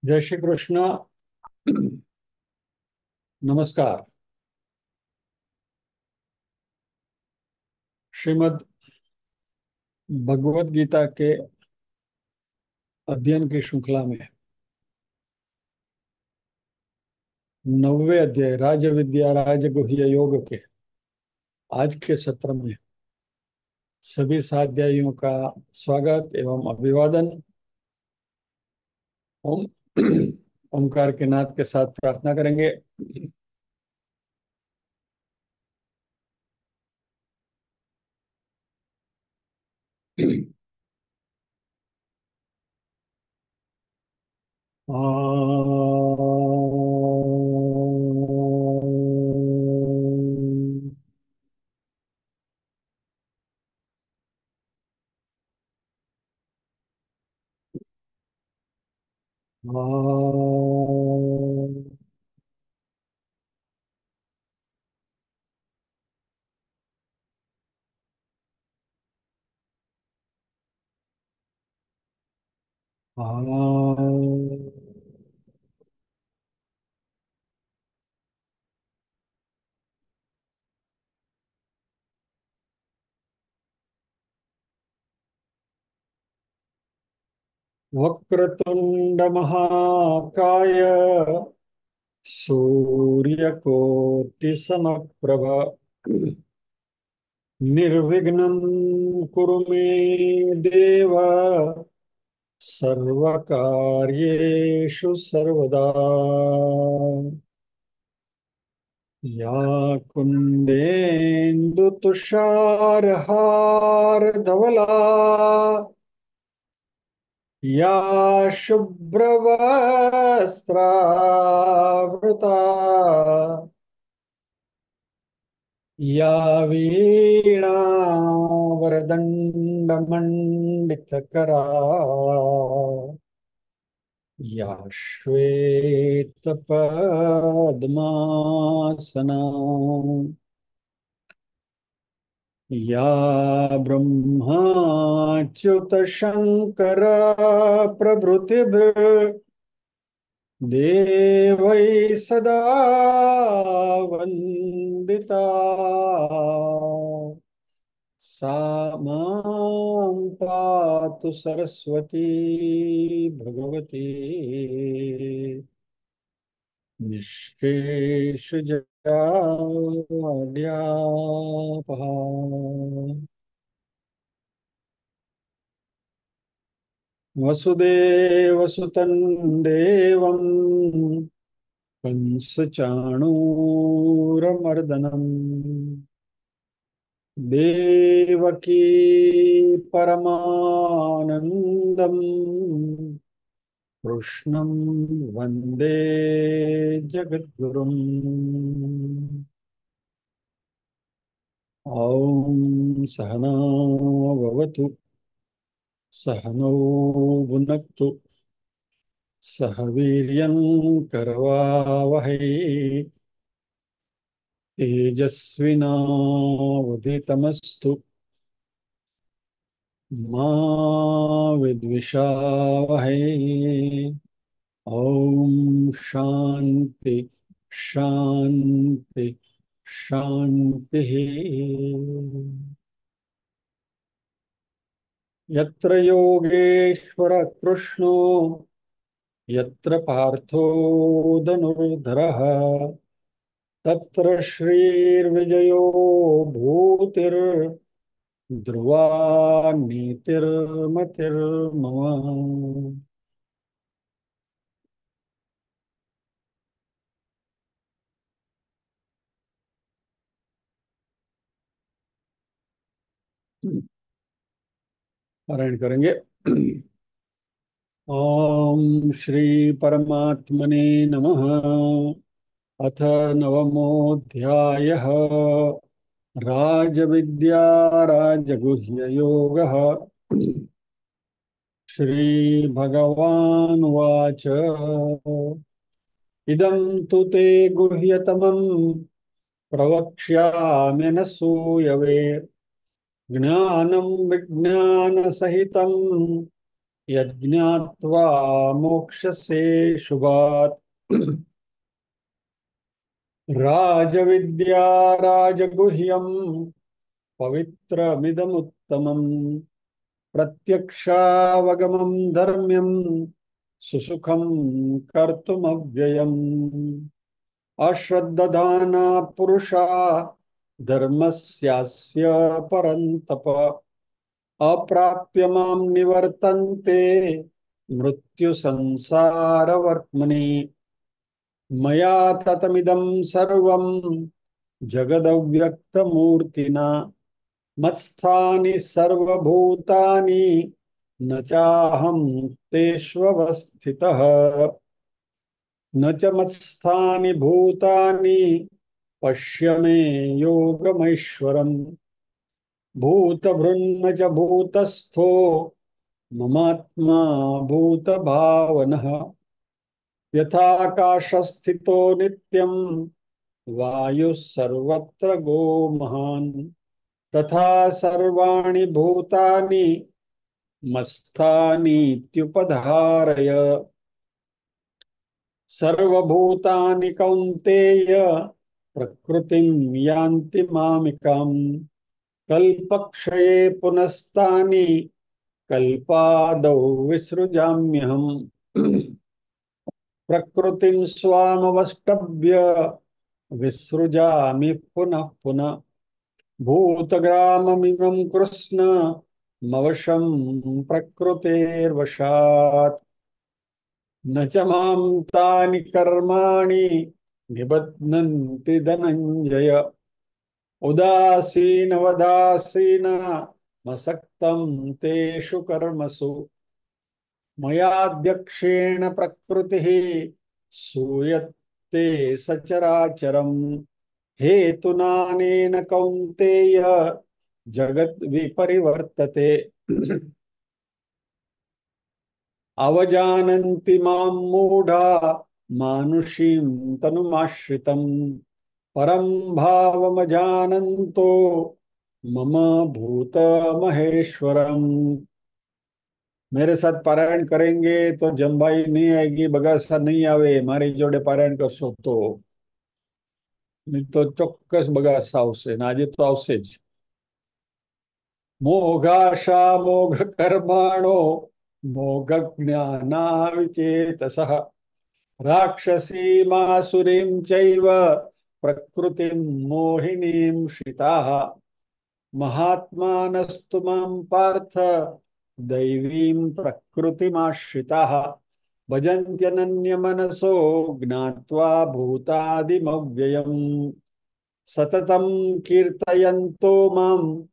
जय श्री कृष्ण। नमस्कार। श्रीमद् भगवत गीता के अध्ययन की श्रृंखला में 9वें अध्याय राज विद्या राजगुह्य योग के आज के सत्र में सभी साध्यायियों का स्वागत एवं अभिवादन। ओम ओमकार के नाद के साथ प्रार्थना करेंगे। वक्रतुंड महाकाय सूर्यकोटि समप्रभ निर्विघ्नं कुरु मे देव सर्वकार्येषु सर्वदा। या कुन्देन्दु तुषारहार धवला या शुभ्रवस्त्रावृता या वीणावरदण्डमण्डितकरा या श्वेतपद्मासना या ब्रह्माच्युतशङ्कर प्रभृतिभिर् देवैः सदा वन्दिता सा मां पातु सरस्वती भगवती निःशेषजाड्यापहा। वसुदेवसुतं देवं कंसचाणूरमर्दनम् देवकी परमानन्दम् कृष्णं वन्दे जगद्गुरुम्। ॐ सहना भवतु सहनौ भुनक्तु सह वीर्यं करवावहै तेजस्विनावधीतमस्तु मा विद्विषावहै। ओम शांति शांति शांति। यत्र योगेश्वर कृष्णो यत्र पार्थो धनुर्धरः तत्र श्रीर्विजयो भूतिर्ध्रुवा नीतिर्मतिर्मम। पारायण करेंगे। ओम श्री परमात्मने नमः। अथ नवमोऽध्यायः राजविद्या राजगुह्ययोगः। श्रीभगवानुवाच इदं तु ते गुह्यतमं प्रवक्ष्याम्यनसूयवे ज्ञानं विज्ञानसहितं यज्ञात्वा मोक्षसे शुभात्। राजविद्या राजगुह्यम् पवित्रमिदमुत्तमम्। प्रत्यक्षावगमं धर्म्यं सुसुखं कर्तुमव्ययम्। अश्रद्धदाना पुरुषा धर्मस्यास्य परन्तप। अप्राप्य मां निवर्तन्ते मृत्यु संसारवर्त्मनि। मया ततमिदं सर्वं जगदव्यक्तमूर्तिना मत्स्थानि सर्वभूतानि न चाहं तेष्वस्थितः। न च मत्स्थानि भूतानि पश्य मे योगमैश्वरम्। भूतभृन्न च भूतस्थो ममात्मा भूतभावनः। यथाकाशस्थितो नित्यं वायुः सर्वत्र गो महान्। तथा सर्वाणि भूतानि मत्स्थानीत्युपधारय। सर्वभूतानि कौन्तेय प्रकृतिं यान्ति मामिकाम्। कल्पक्षये पुनस्तानि कल्पादौ विसृजाम्यहम्। प्रकृतिं स्वामवष्टभ्य विसृजामि पुनः पुनः। भूतग्राममिमं कृष्ण मवशं प्रकृतेर्वशात्। न च मां तानि कर्माणि निबध्नन्ति धनञ्जय। उदासीनवदासीन मसक्तं तेषु कर्मसु। मयाध्यक्षेण प्रकृतिः सूयत्ते सचराचरम्। हेतुनानेन कौन्तेय जगत् विपरिवर्तते। अवजानन्ति मां मूढा मानुषीं तनुमाश्रितम्। परं भावमजानन्तो मम भूतमहेश्वरम्। मेरे साथ पारायण करेंगे तो जम्बाई नहीं आएगी, बगासा नहीं आवे। मारी जोड़े पारायण करशो तो नहीं तो ચોક્કસ બગાસા આવશે ને આજે તો આવશે જ। મોઘાશા મોઘ કર્માણો મોઘ જ્ઞાના વિચેતસઃ। राक्षसीमासुरीं चैव प्रकृतिं मोहिनीं श्रिताः। महात्मानस्तु मां पार्थ दैवीं प्रकृतिमाश्रिताः। भजन्त्यनन्यमनसो ज्ञात्वा भूतादिमव्ययम्। सततं कीर्तयन्तो मां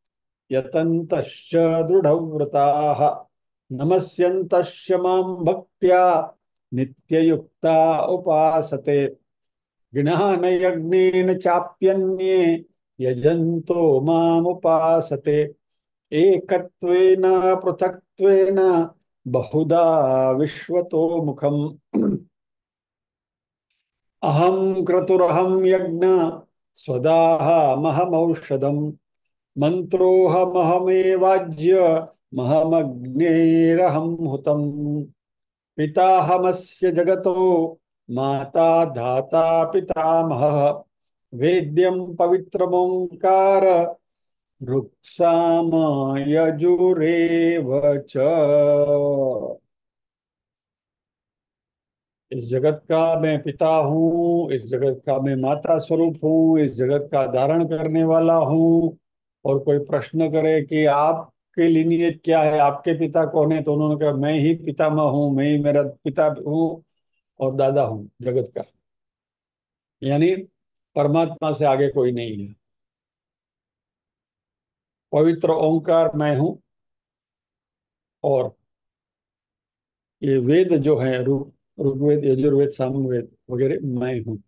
यतन्तश्च दृढव्रताः। नमस्यन्तश्च मां भक्त्या नित्ययुक्ता उपासते। ज्ञानयज्ञेन चाप्यन्ये यजन्तो मामुपासते। एकत्वेन पृथक्त्वेन बहुधा विश्वतो मुखम्। अहं क्रतुरहं यज्ञ स्वदाहमहमौषधम्। मन्त्रोऽहमहमेवाज्य महमग्नेरहं हुतम्। पिताहमस्य जगतो माता धाता पितामहः। वेद्यं पवित्रमोङ्कार ऋक्साम यजुरेव च। इस जगत का मैं पिता हूँ, इस जगत का मैं माता स्वरूप हूँ, इस जगत का धारण करने वाला हूँ। और कोई प्रश्न करे कि आपके लिनिएज क्या है, आपके पिता कौन है, तो उन्होंने कहा मैं ही पितामह हूँ, मैं ही मेरा पिता हूँ और दादा हूँ जगत का। यानी परमात्मा से आगे कोई नहीं है। पवित्र ओंकार मैं हूँ। और ये वेद जो है ऋग्वेद यजुर्वेद सामवेद वगैरह मैं हूँ।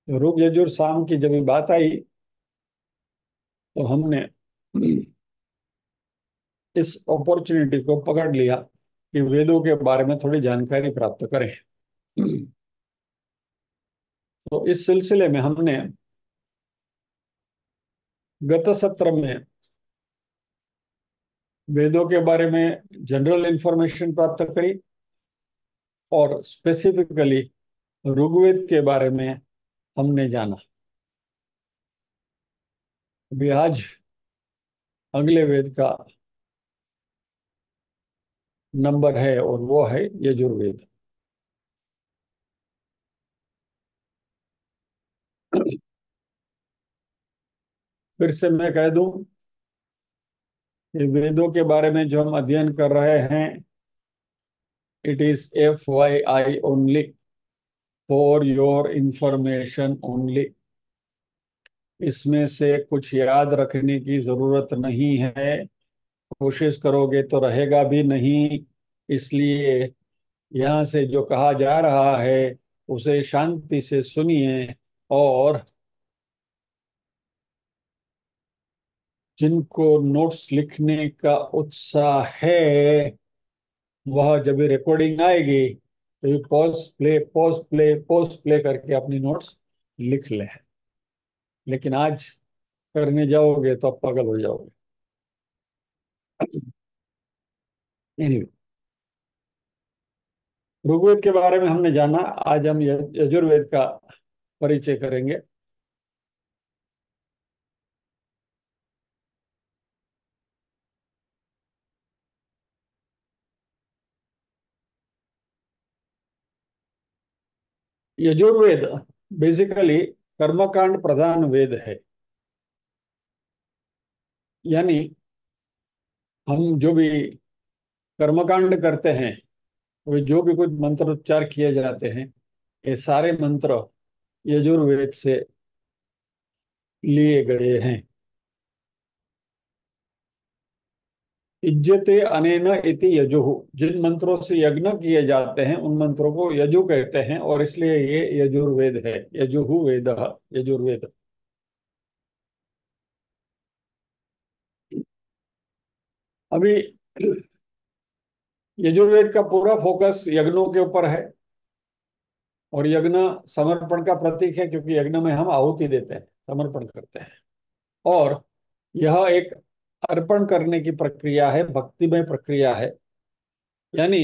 ऋग यजुर साम की जब बात आई तो हमने इस अपॉर्चुनिटी को पकड़ लिया कि वेदों के बारे में थोड़ी जानकारी प्राप्त करें। तो इस सिलसिले में हमने गत सत्र में वेदों के बारे में जनरल इंफॉर्मेशन प्राप्त करी और स्पेसिफिकली ऋग्वेद के बारे में हमने जाना। अभी आज अगले वेद का नंबर है और वो है यजुर्वेद। फिर से मैं कह दूं कि वेदों के बारे में जो हम अध्ययन कर रहे हैं, it is FYI only, for your information only. इसमें से कुछ याद रखने की जरूरत नहीं है, कोशिश करोगे तो रहेगा भी नहीं। इसलिए यहाँ से जो कहा जा रहा है उसे शांति से सुनिए, और जिनको नोट्स लिखने का उत्साह है वह जब भी रिकॉर्डिंग आएगी तो ये पॉज प्ले करके अपनी नोट्स लिख ले। लेकिन आज करने जाओगे तो आप पागल हो जाओगे। एनीवे, ऋग्वेद के बारे में हमने जाना, आज हम यजुर्वेद का परिचय करेंगे। यजुर्वेद बेसिकली कर्मकांड प्रधान वेद है। यानी हम जो भी कर्मकांड करते हैं, वे जो भी कुछ मंत्र उच्चार किए जाते हैं, ये सारे मंत्र यजुर्वेद से लिए गए हैं। इज्जते अनेन इति यजुः, जिन मंत्रों से यज्ञ किए जाते हैं उन मंत्रों को यजु कहते हैं, और इसलिए ये यजुर्वेद है। यजुः वेद, यजुर्वेद। अभी यजुर्वेद का पूरा फोकस यज्ञों के ऊपर है, और यज्ञ समर्पण का प्रतीक है, क्योंकि यज्ञ में हम आहुति देते हैं, समर्पण करते हैं। और यह एक अर्पण करने की प्रक्रिया है, भक्तिमय प्रक्रिया है। यानी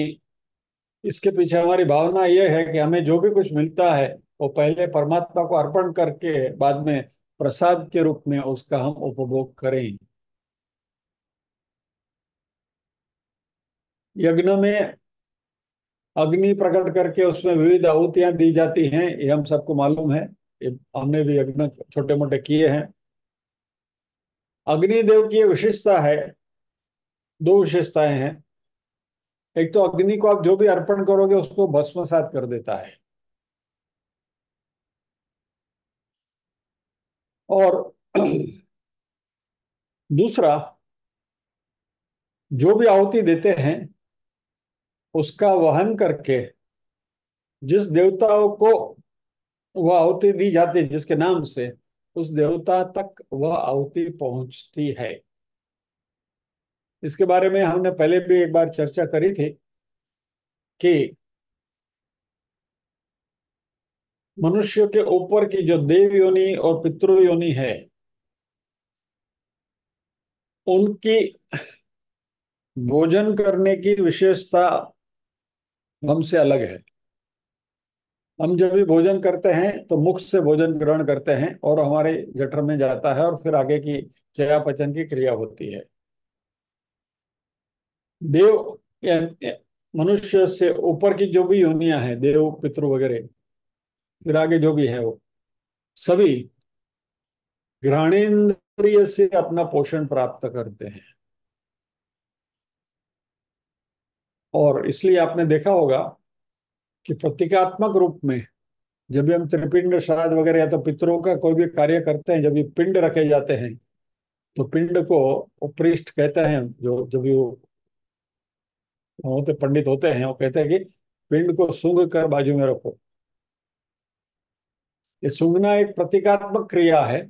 इसके पीछे हमारी भावना यह है कि हमें जो भी कुछ मिलता है वो पहले परमात्मा को अर्पण करके बाद में प्रसाद के रूप में उसका हम उपभोग करें। यज्ञ में अग्नि प्रकट करके उसमें विविध आहुतियां दी जाती हैं, ये हम सबको मालूम है। ये हमने भी यज्ञ छोटे मोटे किए हैं। अग्निदेव की ये विशेषता है, दो विशेषताएं हैं। एक तो अग्नि को आप जो भी अर्पण करोगे उसको भस्मसात कर देता है, और दूसरा, जो भी आहुति देते हैं उसका वहन करके जिस देवताओं को वह आहुति दी जाती है, जिसके नाम से, उस देवता तक वह आहुति पहुंचती है। इसके बारे में हमने पहले भी एक बार चर्चा करी थी कि मनुष्य के ऊपर की जो देव योनि और पितृ योनि है, उनकी भोजन करने की विशेषता हमसे अलग है। हम जब भी भोजन करते हैं तो मुख से भोजन ग्रहण करते हैं और हमारे जठर में जाता है, और फिर आगे की चयापचय की क्रिया होती है। देव मनुष्य से ऊपर की जो भी योनियां हैं, देव पितृ वगैरह, फिर आगे जो भी है, वो सभी घ्राणेन्द्रिय से अपना पोषण प्राप्त करते हैं। और इसलिए आपने देखा होगा कि प्रतीकात्मक रूप में जब भी हम त्रिपिंड श्राद्ध वगैरह या तो पितरों का कोई भी कार्य करते हैं, जब भी पिंड रखे जाते हैं तो पिंड को उपरिष्ट कहते हैं। जो जब भी वो होते पंडित होते हैं वो कहते हैं कि पिंड को सूंघ कर बाजू में रखो। ये सूंघना एक प्रतीकात्मक क्रिया है।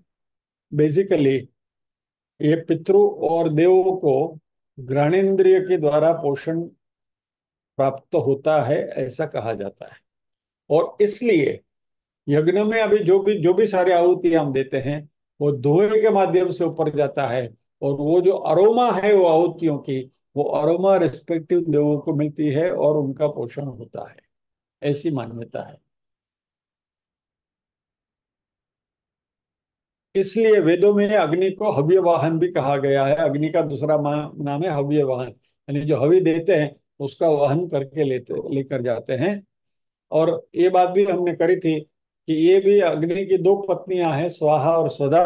बेसिकली ये पितरों और देवों को घ्राणेन्द्रिय के द्वारा पोषण प्राप्त होता है, ऐसा कहा जाता है। और इसलिए यज्ञ में अभी जो भी सारे आहुति हम देते हैं वो धुएं के माध्यम से ऊपर जाता है, और वो जो अरोमा है वो आहुतियों की, वो अरोमा रिस्पेक्टिव देवों को मिलती है और उनका पोषण होता है, ऐसी मान्यता है। इसलिए वेदों में अग्नि को हव्य वाहन भी कहा गया है। अग्नि का दूसरा नाम है हव्य वाहन, यानी जो हवि देते हैं उसका वहन करके लेकर जाते हैं। और ये बात भी हमने करी थी कि ये भी अग्नि की दो पत्नियां हैं, स्वाहा और स्वधा।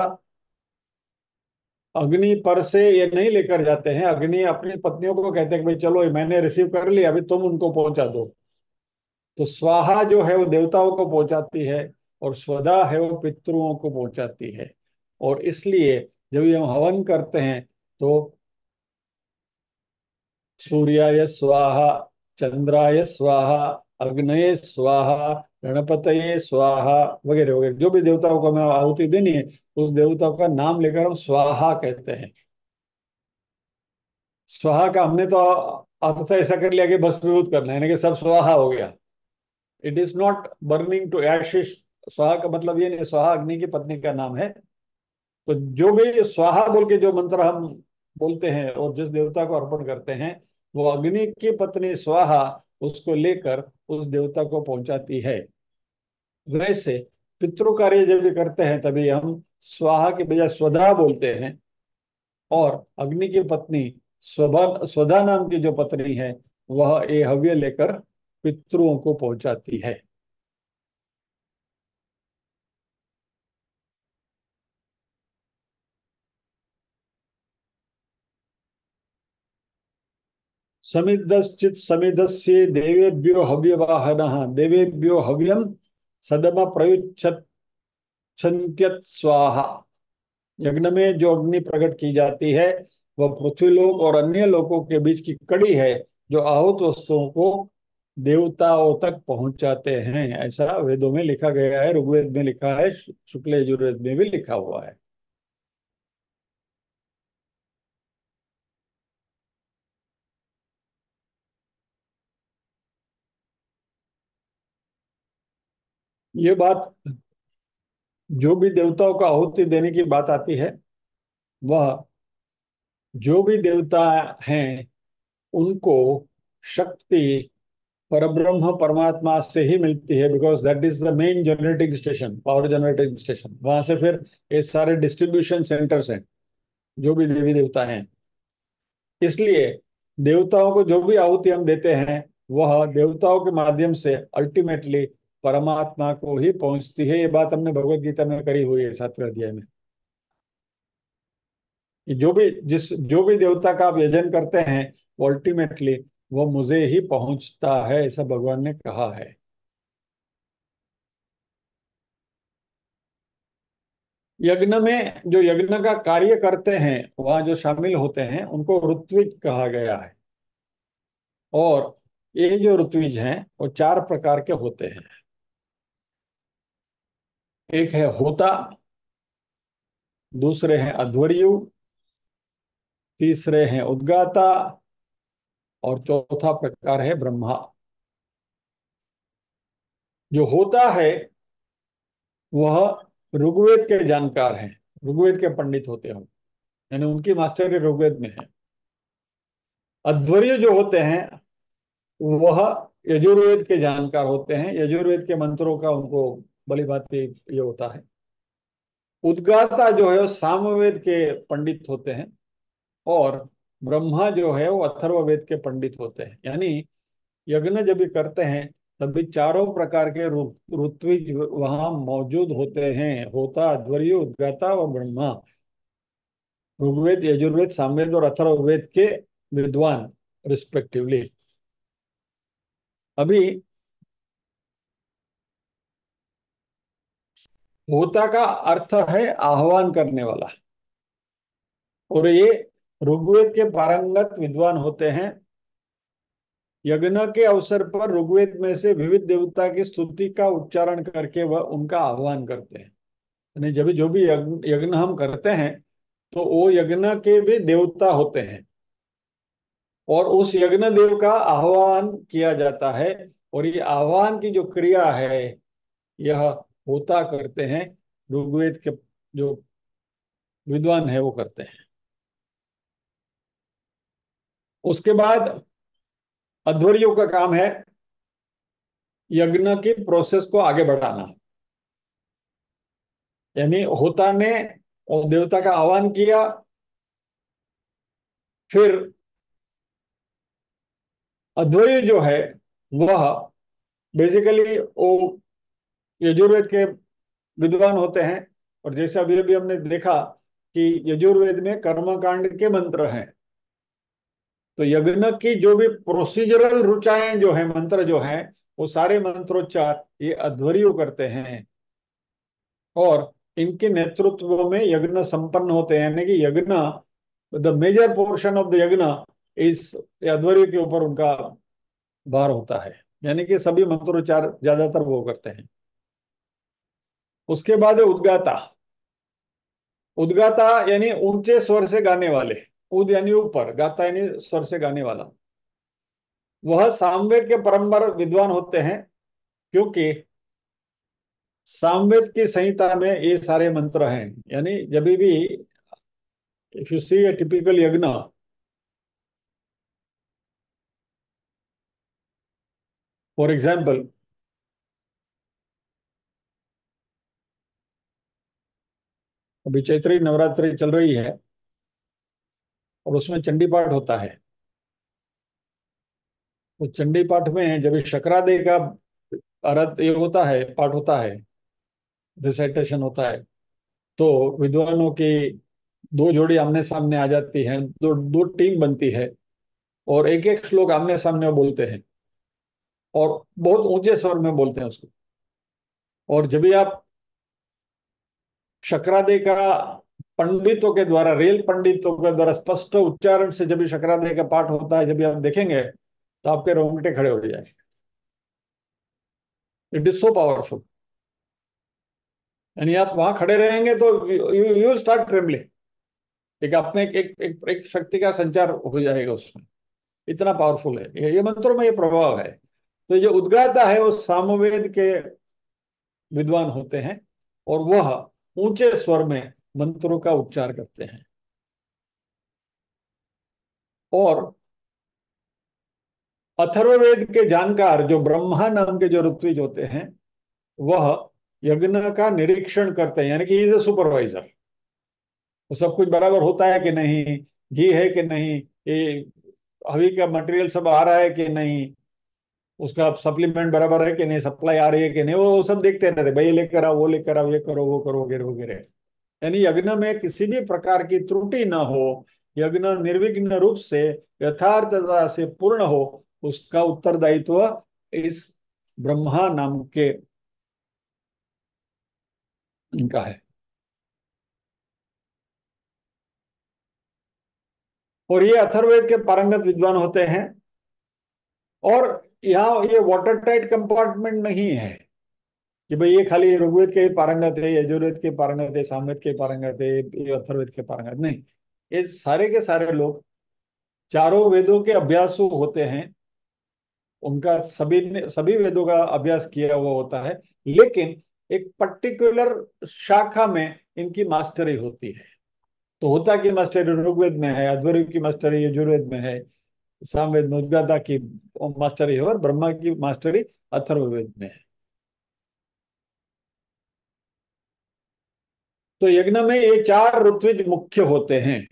अग्नि पर से ये नहीं लेकर जाते हैं, अग्नि अपनी पत्नियों को कहते हैं कि भाई चलो मैंने रिसीव कर लिया, अभी तुम उनको पहुंचा दो। तो स्वाहा जो है वो देवताओं को पहुंचाती है, और स्वधा है वो पितरों को पहुंचाती है। और इसलिए जब ये हम हवन करते हैं तो सूर्याय स्वाहा, चंद्राय स्वाहा, अग्नये स्वाहा, गणपतये स्वाहा, वगैरह वगैरह, जो भी देवताओं को हमें आहुति देनी है उस देवताओं का नाम लेकर हम स्वाहा कहते हैं। स्वाहा का हमने तो अर्थ ऐसा कर लिया कि भस्मीभूत करना है, यानी कि सब स्वाहा हो गया। It is not burning to ashes. स्वाहा का मतलब ये नहीं, स्वाहा अग्नि की पत्नी का नाम है। तो जो भी स्वाहा बोल के जो मंत्र हम बोलते हैं और जिस देवता को अर्पण करते हैं, वो अग्नि की पत्नी स्वाहा उसको लेकर उस देवता को पहुंचाती है। वैसे पितृ कार्य जब भी करते हैं तभी हम स्वाहा के बजाय स्वधा बोलते हैं। और अग्नि की पत्नी स्वधा स्वधा नाम की जो पत्नी है वह ये हव्य लेकर पितरों को पहुंचाती है। समिदश्चित समिदस्य देवेभ्यो हव्यवाहनः देवेभ्यो हव्यम सदम प्रयुच्छन्त्यत स्वाहा। यज्ञ में जो अग्नि प्रकट की जाती है वह पृथ्वीलोक और अन्य लोकों के बीच की कड़ी है जो आहूत वस्तुओं को देवताओं तक पहुंचाते हैं, ऐसा वेदों में लिखा गया है। ऋग्वेद में लिखा है, शुक्ल यजुर्वेद में भी लिखा हुआ है। ये बात, जो भी देवताओं को आहुति देने की बात आती है, वह जो भी देवता हैं उनको शक्ति परब्रह्म परमात्मा से ही मिलती है, because that is the main generating station, power generating station. वहां से फिर ये सारे डिस्ट्रीब्यूशन सेंटर्स हैं जो भी देवी देवता हैं। इसलिए देवताओं को जो भी आहुति हम देते हैं वह देवताओं के माध्यम से अल्टीमेटली परमात्मा को ही पहुंचती है। ये बात हमने भगवत गीता में करी हुई है 7वें अध्याय में, कि जो भी देवता का आप यजन करते हैं वो अल्टीमेटली वो मुझे ही पहुंचता है, ऐसा भगवान ने कहा है। यज्ञ में जो यज्ञ का कार्य करते हैं वहां जो शामिल होते हैं उनको ऋत्विज कहा गया है। और ये जो ऋत्विज हैं वो चार प्रकार के होते हैं। एक है होता, दूसरे हैं अध्वर्यु, तीसरे हैं उद्गाता, और चौथा प्रकार है ब्रह्मा। जो होता है वह ऋग्वेद के जानकार हैं, ऋग्वेद के पंडित होते हैं, यानी उनकी मास्टरी ऋग्वेद में है। अध्वर्यु जो होते हैं वह यजुर्वेद के जानकार होते हैं, यजुर्वेद के मंत्रों का उनको भली भांति ये होता है। उद्गाता जो है वो सामवेद के पंडित होते हैं। और ब्रह्मा जो है वो अथर्ववेद के पंडित होते हैं। यानी यज्ञ जब भी करते हैं तभी चारों प्रकार के ऋत्विज वहां मौजूद होते हैं, होता, अध्वर्यु, उद्गाता और ब्रह्मा। ऋग्वेद, यजुर्वेद, सामवेद और अथर्ववेद के विद्वान रिस्पेक्टिवली। अभी होता का अर्थ है आह्वान करने वाला। और ये ऋग्वेद के पारंगत विद्वान होते हैं। यज्ञ के अवसर पर ऋग्वेद में से विविध देवता की स्तुति का उच्चारण करके वह उनका आह्वान करते हैं। यानी जब भी जो भी यज्ञ यज्ञ हम करते हैं तो वो यज्ञ के भी देवता होते हैं, और उस यज्ञ देव का आह्वान किया जाता है। और ये आह्वान की जो क्रिया है यह होता करते हैं, ऋग्वेद के जो विद्वान है वो करते हैं। उसके बाद अध्वर्युं का काम है यज्ञ की प्रोसेस को आगे बढ़ाना। यानी होता ने और देवता का आह्वान किया, फिर अध्वर्यु जो है वह बेसिकली वो यजुर्वेद के विद्वान होते हैं। और जैसे अभी अभी हमने देखा कि यजुर्वेद में कर्मकांड के मंत्र हैं, तो यज्ञ की जो भी प्रोसीजरल ऋचाएं जो है, मंत्र जो हैं, वो सारे मंत्रोच्चार ये अध्वर्यु करते हैं। और इनके नेतृत्व में यज्ञ संपन्न होते हैं, यानी कि यज्ञ, the major portion of the yajna is अध्वर्यु के ऊपर उनका भार होता है। यानी कि सभी मंत्रोच्चार ज्यादातर वो करते हैं। उसके बाद है उद्गाता। उद्गाता यानी ऊंचे स्वर से गाने वाले। उद यानी ऊपर, गाता यानी स्वर से गाने वाला। वह सामवेद के परम्पर विद्वान होते हैं, क्योंकि सामवेद की संहिता में ये सारे मंत्र हैं। यानी जब भी if you see a typical yajna, for example, अभी चैत्री नवरात्रि चल रही है और उसमें चंडी पाठ होता है। तो चंडी पाठ में जब शकरादे का अर्थ ये होता है, पाठ होता है, रिसाइटेशन होता है, तो विद्वानों की दो जोड़ी आमने सामने आ जाती हैं, दो दो टीम बनती है, और एक एक श्लोक आमने सामने वो बोलते हैं और बहुत ऊंचे स्वर में बोलते हैं उसको। और जब भी आप शकरादे का पंडितों के द्वारा, रियल पंडितों के द्वारा स्पष्ट उच्चारण से जब भी शकरादे का पाठ होता है, जब भी आप देखेंगे तो आपके रोंगटे खड़े हो जाएंगे। It is so powerful. यानी आप वहां खड़े रहेंगे तो यू यू स्टार्ट ट्रेम्बलिंग। एक अपने एक शक्ति का संचार हो जाएगा उसमें। इतना पावरफुल है ये मंत्रों में ये प्रभाव है। तो जो उद्गाता है वो सामवेद के विद्वान होते हैं, और वह ऊंचे स्वर में मंत्रों का उच्चार करते हैं। और अथर्ववेद के जानकार जो ब्रह्मा नाम के जो ऋत्विज होते हैं, वह यज्ञ का निरीक्षण करते हैं। यानी कि इज ए सुपरवाइजर। वो सब कुछ बराबर होता है कि नहीं, घी है कि नहीं, ये हवी का मटेरियल सब आ रहा है कि नहीं, उसका सप्लीमेंट बराबर है कि नहीं, सप्लाई आ रही है कि नहीं, वो सब देखते रहते, भाई ये लेकर आओ, वो लेकर आओ, ये करो, वो करो, वगैरह वगैरह। यानी यज्ञ में किसी भी प्रकार की त्रुटि ना हो, यज्ञ निर्विघ्न रूप से यथार्थता से पूर्ण हो, उसका उत्तरदायित्व इस ब्रह्मा नाम के इनका है। और ये अथर्ववेद के पारंगत विद्वान होते हैं। और यहाँ ये वाटर टाइट कंपार्टमेंट नहीं है कि भाई ये खाली ऋग्वेद के ही पारंगत है, यजुर्वेद के पारंगत है, सामवेद के पारंगत है, ये अथर्ववेद के पारंगत नहीं। ये सारे के सारे लोग चारों वेदों के अभ्यासु होते हैं। उनका सभी ने सभी वेदों का अभ्यास किया हुआ होता है, लेकिन एक पर्टिकुलर शाखा में इनकी मास्टरी होती है। तो होता की मास्टरी ऋग्वेद में है, अध्वर्यु की मास्टरी यजुर्वेद में है, सामवेद में उद्गाता की मास्टरी है, और ब्रह्मा की मास्टरी अथर्ववेद में है। तो यज्ञ में ये चार ऋत्विज मुख्य होते हैं।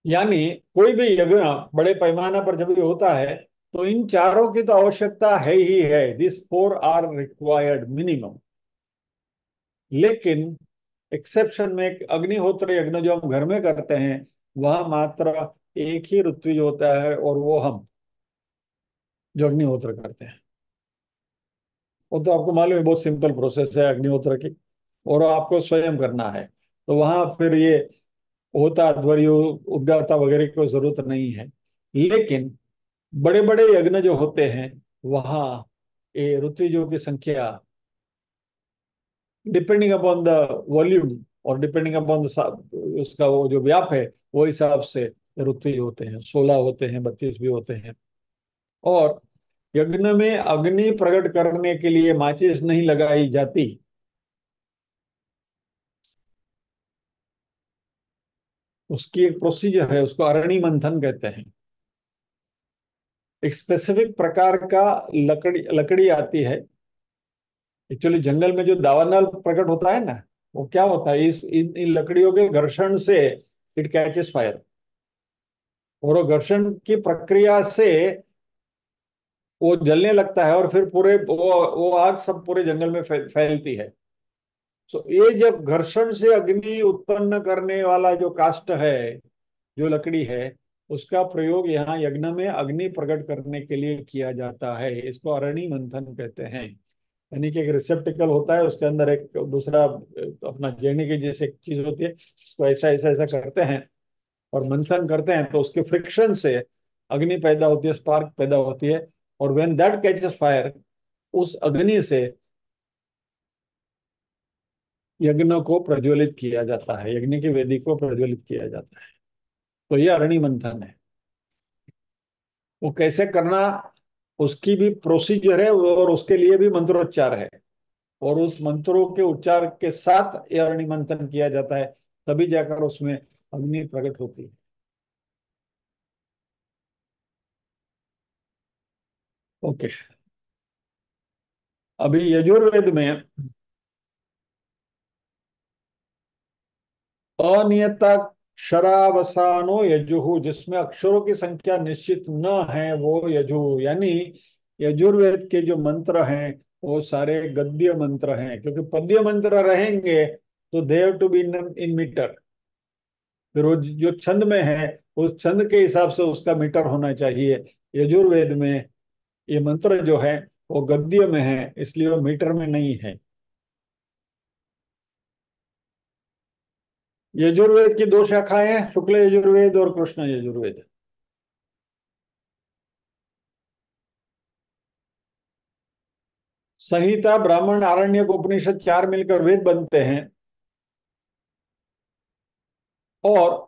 यानी कोई भी यज्ञ बड़े पैमाना पर जब भी होता है, तो इन चारों की तो आवश्यकता है ही है। This four are required minimum. लेकिन एक्सेप्शन में एक अग्निहोत्र यज्ञ जो हम घर में करते हैं, वह मात्र एक ही ऋत्विज होता है, और वो हम जो अग्निहोत्र करते हैं। वो तो आपको मालूम है, बहुत सिंपल प्रोसेस है अग्निहोत्र की, और आपको स्वयं करना है। तो वहां फिर ये होता ध्वर्यु, उद्गाता वगैरह की कोई जरूरत नहीं है। लेकिन बड़े बड़े यज्ञ जो होते हैं, वहां ये ऋत्विजों की संख्या डिपेंडिंग अपॉन द वॉल्यूम, और डिपेंडिंग अपॉन उसका वो जो व्याप है, वो हिसाब से ऋत्विज होते हैं। 16 होते हैं, 32 भी होते हैं। और यज्ञ में अग्नि प्रकट करने के लिए माचिस नहीं लगाई जाती। उसकी एक प्रोसीजर है, उसको अरणि मंथन कहते हैं। एक स्पेसिफिक प्रकार का लकड़ी लकड़ी आती है। एक्चुअली जंगल में जो दावानल प्रकट होता है ना, वो क्या होता है, इस इन लकड़ियों के घर्षण से इट कैचेस फायर। और वो घर्षण की प्रक्रिया से वो जलने लगता है, और फिर पूरे वो आग सब पूरे जंगल में फैलती है। सो ये जब घर्षण से अग्नि उत्पन्न करने वाला जो काष्ठ है, जो लकड़ी है, उसका प्रयोग यहाँ यज्ञ में अग्नि प्रकट करने के लिए किया जाता है। इसको अरणि मंथन कहते हैं। यानी कि एक रिसेप्टिकल होता है, उसके अंदर एक दूसरा अपना जेनी की जैसे एक चीज होती है, उसको ऐसा ऐसा ऐसा करते हैं और मंथन करते हैं, तो उसके फ्रिक्शन से अग्नि पैदा होती है, स्पार्क पैदा होती है। और व्हेन दैट कैचेस फायर, उस अग्नि से यज्ञ को प्रज्वलित किया जाता है, यज्ञ की वेदी को प्रज्वलित किया जाता है। तो ये अरणि मंथन है। वो कैसे करना, उसकी भी प्रोसीजर है, और उसके लिए भी मंत्रोच्चार है। और उस मंत्रों के उच्चार के साथ ये अरणि मंथन किया जाता है, तभी जाकर उसमें अग्नि प्रकट होती है। ओके। अभी यजुर्वेद में अनियताक्षरावसानो यजुः, जिसमें अक्षरों की संख्या निश्चित न है, वो यजु। यानी यजुर्वेद के जो मंत्र हैं वो सारे गद्य मंत्र हैं, क्योंकि पद्य मंत्र रहेंगे तो they have to be in metre. फिर वो जो छंद में है, उस छंद के हिसाब से उसका मीटर होना चाहिए। यजुर्वेद में ये मंत्र जो है वो गद्य में है, इसलिए वो मीटर में नहीं है। यजुर्वेद की दो शाखाएं हैं, शुक्ल यजुर्वेद और कृष्ण यजुर्वेद। संहिता, ब्राह्मण, आरण्यक, उपनिषद, चार मिलकर वेद बनते हैं। और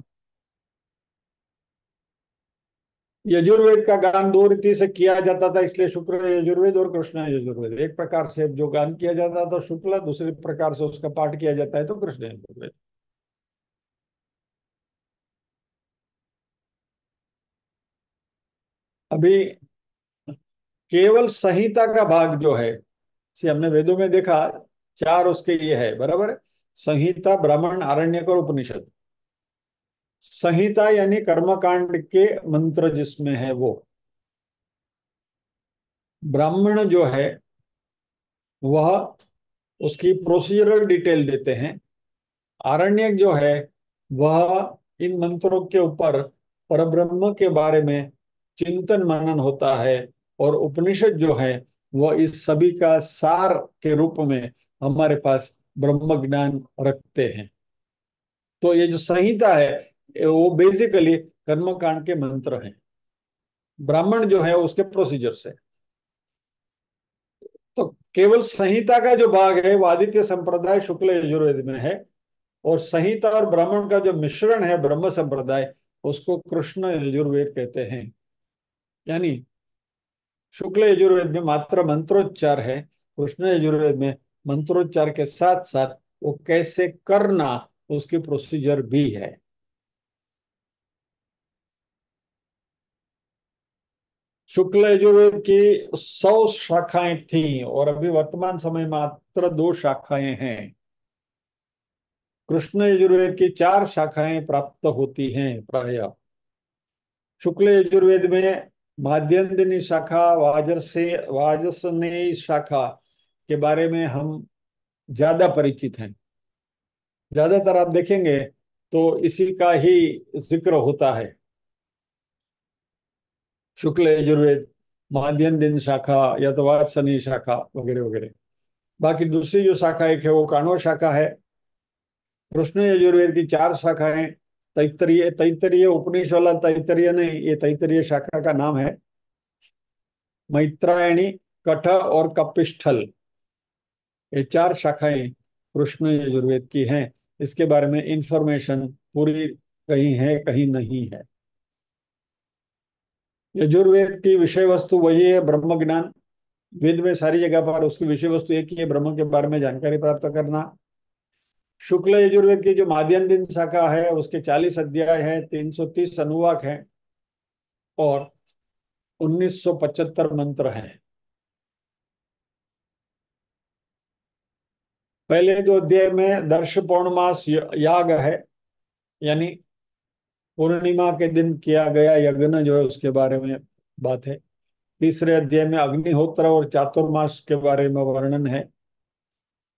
यजुर्वेद का गान दो रीति से किया जाता था, इसलिए शुक्ल यजुर्वेद और कृष्ण यजुर्वेद। एक प्रकार से जो गान किया जाता था शुक्ला, दूसरे प्रकार से उसका पाठ किया जाता है तो कृष्ण यजुर्वेद। अभी केवल संहिता का भाग जो है, से हमने वेदों में देखा, चार उसके ये है, बराबर है। संहिता, ब्राह्मण, आरण्यक और उपनिषद। संहिता यानी कर्मकांड के मंत्र जिसमें है वो। ब्राह्मण जो है वह उसकी प्रोसीजरल डिटेल देते हैं। आरण्यक जो है वह इन मंत्रों के ऊपर परब्रह्म के बारे में चिंतन मनन होता है। और उपनिषद जो है वह इस सभी का सार के रूप में हमारे पास ब्रह्म ज्ञान रखते हैं। तो ये जो संहिता है वो बेसिकली कर्मकांड के मंत्र हैं। ब्राह्मण जो है उसके प्रोसीजर से। तो केवल संहिता का जो भाग है वो आदित्य संप्रदाय शुक्ल यजुर्वेद में है। और संहिता और ब्राह्मण का जो मिश्रण है ब्रह्म संप्रदाय, उसको कृष्ण यजुर्वेद कहते हैं। यानी शुक्ल यजुर्वेद में मात्र मंत्रोच्चार है, कृष्ण यजुर्वेद में मंत्रोच्चार के साथ साथ वो कैसे करना उसकी प्रोसीजर भी है। शुक्ल यजुर्वेद की 100 शाखाएं थी, और अभी वर्तमान समय मात्र दो शाखाएं हैं। कृष्ण यजुर्वेद की चार शाखाएं प्राप्त होती हैं प्राय। शुक्ल यजुर्वेद में माध्यन्दिनी शाखा, वाजसनेयी शाखा के बारे में हम ज्यादा परिचित हैं। ज्यादातर आप देखेंगे तो इसी का ही जिक्र होता है। शुक्ल यजुर्वेद, माध्यन्दिन शाखा या तो वाजसनेयी शाखा वगैरह वगैरह। बाकी दूसरी जो शाखा एक है वो काण्व शाखा है। कृष्ण यजुर्वेद की चार शाखाएं, तैत्तरीय, तैत्तरीय उपनिषद वाला तैत्तरीय नहीं, ये तैत्तरीय शाखा का नाम है। मैत्रायणी, कठ और कपिष्ठल, ये चार शाखाएं कृष्ण यजुर्वेद की हैं। इसके बारे में इंफॉर्मेशन पूरी कहीं है कहीं नहीं है। यजुर्वेद की विषय वस्तु वही है, ब्रह्म ज्ञान। वेद में सारी जगह पर उसकी विषय वस्तु एक ही है, ब्रह्म के बारे में जानकारी प्राप्त करना। शुक्ल यजुर्वेद की जो माध्यन्दिन शाखा है उसके 40 अध्याय हैं, 330 अनुवाक हैं और 1975 मंत्र हैं। पहले दो अध्याय में दर्श पौर्णमास याग है, यानी पूर्णिमा के दिन किया गया यज्ञ जो है उसके बारे में बात है। तीसरे अध्याय में अग्निहोत्र और चातुर्मास के बारे में वर्णन है।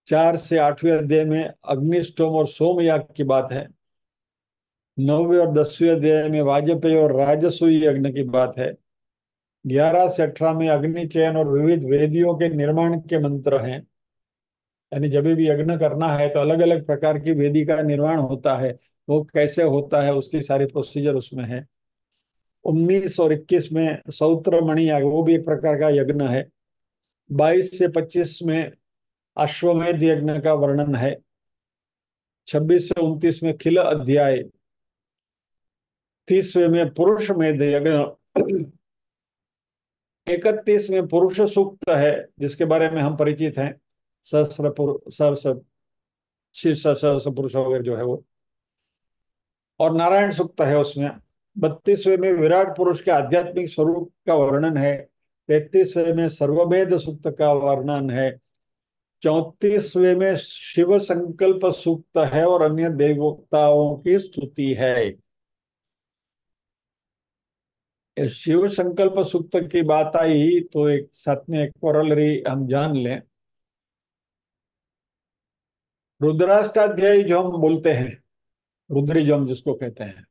4 से 8वें अध्याय में अग्निष्टोम और सोमयाग की बात है। 9वें और 10वें अध्याय में वाजपेयी और राजसूय यज्ञ की बात है। 11 से 18 में अग्नि चयन और विविध वेदियों के निर्माण के मंत्र हैं, यानी जब भी यज्ञ करना है तो अलग अलग प्रकार की वेदी का निर्माण होता है, वो कैसे होता है उसकी सारी प्रोसीजर उसमें है। 19 और 21 में सौत्र मणि याग, वो भी एक प्रकार का यज्ञ है। 22 से 25 में अश्वमेध यज्ञ का वर्णन है। 26 से 29 में खिल अध्याय। 30वें में पुरुष मेध यज्ञ। 31 में पुरुष सूक्त है जिसके बारे में हम परिचित हैं। सहस्र शीर्ष सहस्र पुरुष वगैरह जो है वो, और नारायण सूक्त है उसमें। 32वें में विराट पुरुष के आध्यात्मिक स्वरूप का वर्णन है। 33वें में सर्वभेद सूक्त का वर्णन है। 34वें में शिव संकल्प सूक्त है और अन्य देवताओं की स्तुति है। शिव संकल्प सूक्त की बात आई तो एक साथ में एक कोरलरी हम जान लें। रुद्राष्टाध्यायी जो हम बोलते हैं, रुद्री जो हम जिसको कहते हैं,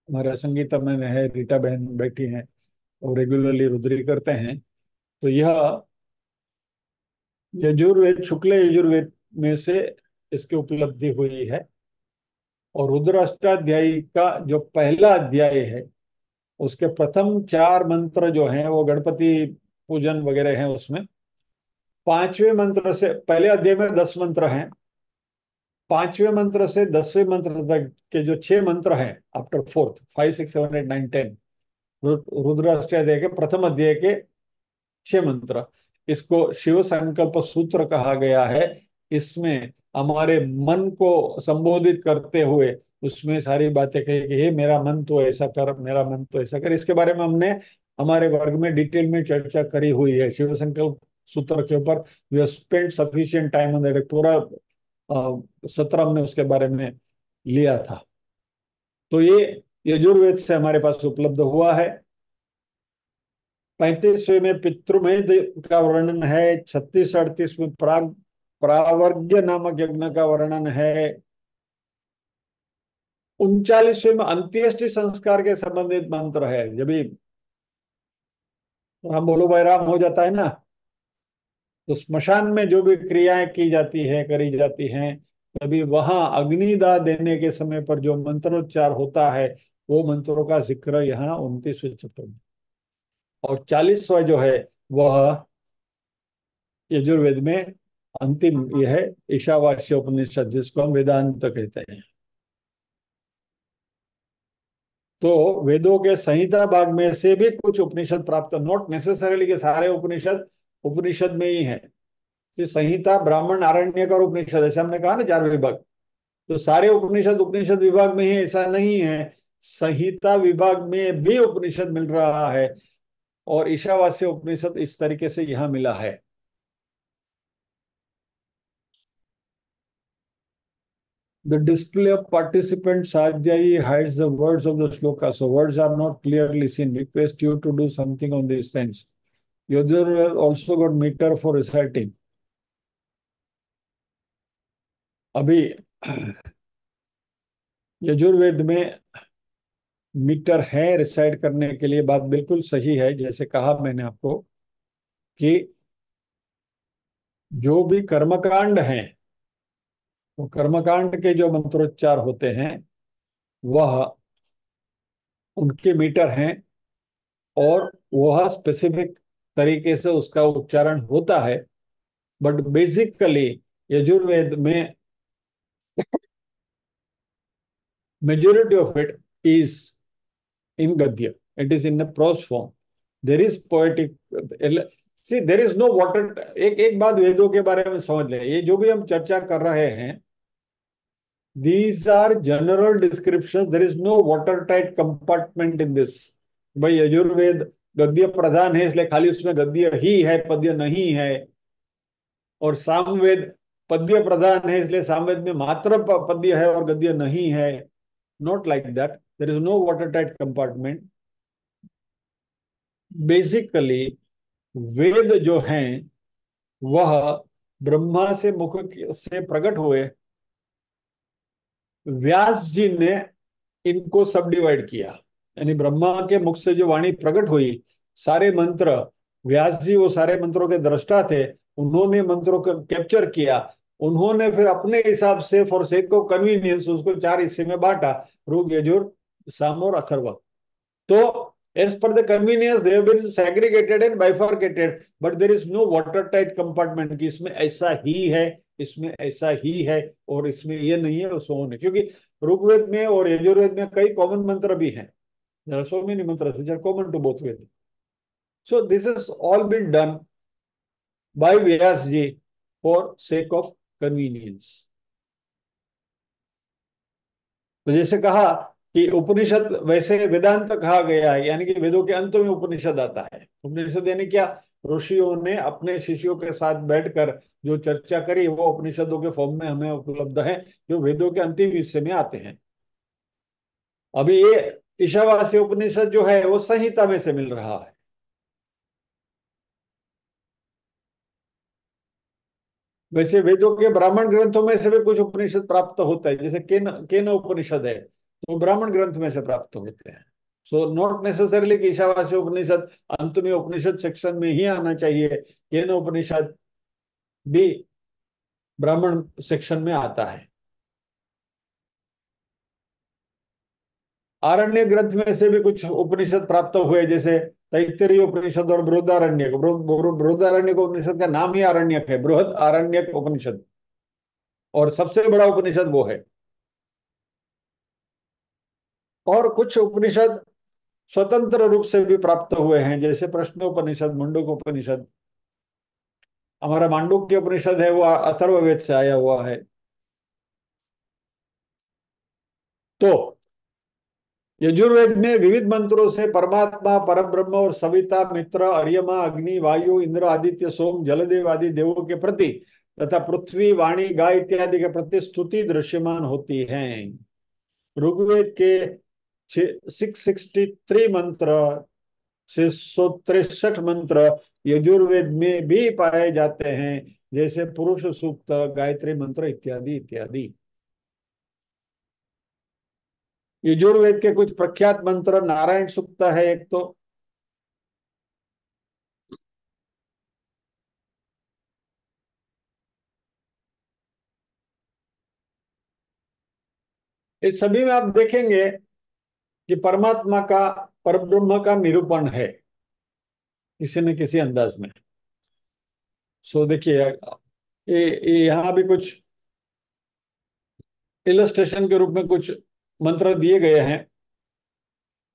हमारे संगीता में है, रीटा बहन बैठी हैं और रेगुलरली रुद्री करते हैं। तो यह यजुर्वेद, शुक्ल यजुर्वेद में से इसकी उपलब्धि हुई है। और रुद्राष्टाध्यायी का जो पहला अध्याय है उसके प्रथम 4 मंत्र जो हैं वो गणपति पूजन वगैरह हैं उसमें। 5वें मंत्र से, पहले अध्याय में 10 मंत्र हैं, 5वें मंत्र से 10वें मंत्र तक के जो 6 मंत्र हैं, आफ्टर फोर्थ, 5, 6, 7, 8, 9, 10, रुद्राष्टाध्याय के प्रथम अध्याय के 6 मंत्र, इसको शिव संकल्प सूत्र कहा गया है। इसमें हमारे मन को संबोधित करते हुए उसमें सारी बातें कही कि हे मेरा मन तो ऐसा कर, मेरा मन तो ऐसा कर। इसके बारे में हमने हमारे वर्ग में डिटेल में चर्चा करी हुई है शिव संकल्प सूत्र के ऊपर। We have spent sufficient time on that, पूरा सत्र हमने उसके बारे में लिया था। तो ये यजुर्वेद से हमारे पास उपलब्ध हुआ है। 35वें में पितृमेध का वर्णन है। 36 38 में प्रावर्ग्य नामक यज्ञ का वर्णन है। 39वें में अंत्येष्टि संस्कार के संबंधित मंत्र है। जब भी राम बोलो भाई राम हो जाता है ना, तो स्मशान में जो भी क्रियाएं की जाती है, करी जाती हैं, तभी वहां अग्निदाह देने के समय पर जो मंत्रोच्चार होता है वो मंत्रों का जिक्र यहाँ 29वें चैप्टर में। और 40वां जो है वह यजुर्वेद में अंतिम यह है, ईशावास्य उपनिषद, जिसको हम वेदांत कहते हैं। तो वेदों के संहिता भाग में से भी कुछ उपनिषद प्राप्त, नॉट नेसेसरीली के सारे उपनिषद उपनिषद में ही है। कि संहिता, ब्राह्मण, आरण्यक और उपनिषद, ऐसे हमने कहा ना 4 विभाग, तो सारे उपनिषद उपनिषद विभाग में ही ऐसा नहीं है। संहिता विभाग में भी उपनिषद मिल रहा है और ईशावास्य उपनिषद इस तरीके से यहाँ मिला है। The display of participant Sadhyayi hides the words of the shloka, so words are not clearly seen. Request you to do something on these things. Yajurved also got meter for reciting. अभी यजुर्वेद में metre है recite करने के लिए, बात बिल्कुल सही है। जैसे कहा मैंने आपको कि जो भी कर्मकांड हैं, वो कर्मकांड के जो मंत्रोच्चार होते हैं वह उनके मीटर हैं और वह स्पेसिफिक तरीके से उसका उच्चारण होता है। बट बेसिकली यजुर्वेद में majority of it is in Gadya. It is in a prose form. There is poetic. See there is no water. एक एक बात वेदों के बारे में समझ लें, ये जो भी हम चर्चा कर रहे हैं, these are general description, there is no water tight compartment in this. भाई यजुर्वेद गद्य प्रधान है इसलिए खाली उसमें गद्य ही है, पद्य नहीं है। और सामवेद पद्य प्रधान है इसलिए सामवेद में मात्र पद्य है और गद्य नहीं है। Not like that, there is no water tight compartment. Basically Veda जो हैं वह ब्रह्मा से मुख से प्रकट हुए, व्यास जी ने इनको सब डिवाइड किया। यानी ब्रह्मा के मुख से जो वाणी प्रकट हुई, सारे मंत्र, व्यास जी वो सारे मंत्रों के दृष्टा थे, उन्होंने मंत्रों को कैप्चर किया। उन्होंने फिर अपने हिसाब से फॉर सेक ऑफ कन्वीनियंस उसको चार हिस्से में बांटा, ऋग यजुर साम और अथर्व। तो as per the convenience they have been segregated and bifurcated, but there is no watertight compartment कि इसमें ऐसा ही है, इसमें ऐसा ही है, और इसमें ये नहीं है, सो नहीं। क्योंकि ऋग्वेद में और यजुर्वेद में कई कॉमन मंत्र भी हैं। there are so many mantras which are common to both Ved. So this has all been done by Vyas ji for sake of convenience. तो जैसे कहा कि उपनिषद, वैसे वेदांत कहा गया है, यानी कि वेदों के अंत में उपनिषद आता है। उपनिषद यानी क्या? ऋषियों ने अपने शिष्यों के साथ बैठकर जो चर्चा करी वो उपनिषदों के फॉर्म में हमें उपलब्ध है, जो वेदों के अंतिम हिस्से में आते हैं। अभी ये ईशावास्य उपनिषद जो है वो संहिता में से मिल रहा है। वैसे वेदों के ब्राह्मण ग्रंथों में से भी कुछ उपनिषद प्राप्त होता है, जैसे केन केन उपनिषद है, तो ब्राह्मण ग्रंथ में से प्राप्त होते हैं। सो नॉट नेसेसरली कि ईशावास्य उपनिषद अंत में उपनिषद सेक्शन में ही आना चाहिए, केन उपनिषद भी ब्राह्मण सेक्शन में आता है। आरण्य ग्रंथ में से भी कुछ उपनिषद प्राप्त हुए, जैसे तैत्तिरीय उपनिषद और बृहदारण्यक। बृहदारण्यक उपनिषद का नाम ही आरण्यक है, बृहद आरण्यक उपनिषद, और सबसे बड़ा उपनिषद वो है। और कुछ उपनिषद स्वतंत्र रूप से भी प्राप्त हुए हैं, जैसे प्रश्नोपनिषद, मुंडक उपनिषद। हमारा मांडुक्य उपनिषद है वो अथर्ववेद से आया हुआ है। तो यजुर्वेद में विविध मंत्रों से परमात्मा, परब्रह्म और सविता, मित्र, अर्यमा, अग्नि, वायु, इंद्र, आदित्य, सोम, जलदेव आदि देवों के प्रति तथा पृथ्वी, वाणी, गाय इत्यादि के प्रति स्तुति दृश्यमान होती है। ऋग्वेद के 663 मंत्र, 663 मंत्र यजुर्वेद में भी पाए जाते हैं, जैसे पुरुष सूक्त, गायत्री मंत्र इत्यादि इत्यादि। यजुर्वेद के कुछ प्रख्यात मंत्र, नारायण सूक्त है एक तो, इस सभी में आप देखेंगे कि परमात्मा का, परब्रह्म का निरूपण है किसी न किसी अंदाज में। सो देखिए, यहाँ भी कुछ इलस्ट्रेशन के रूप में कुछ मंत्र दिए गए हैं।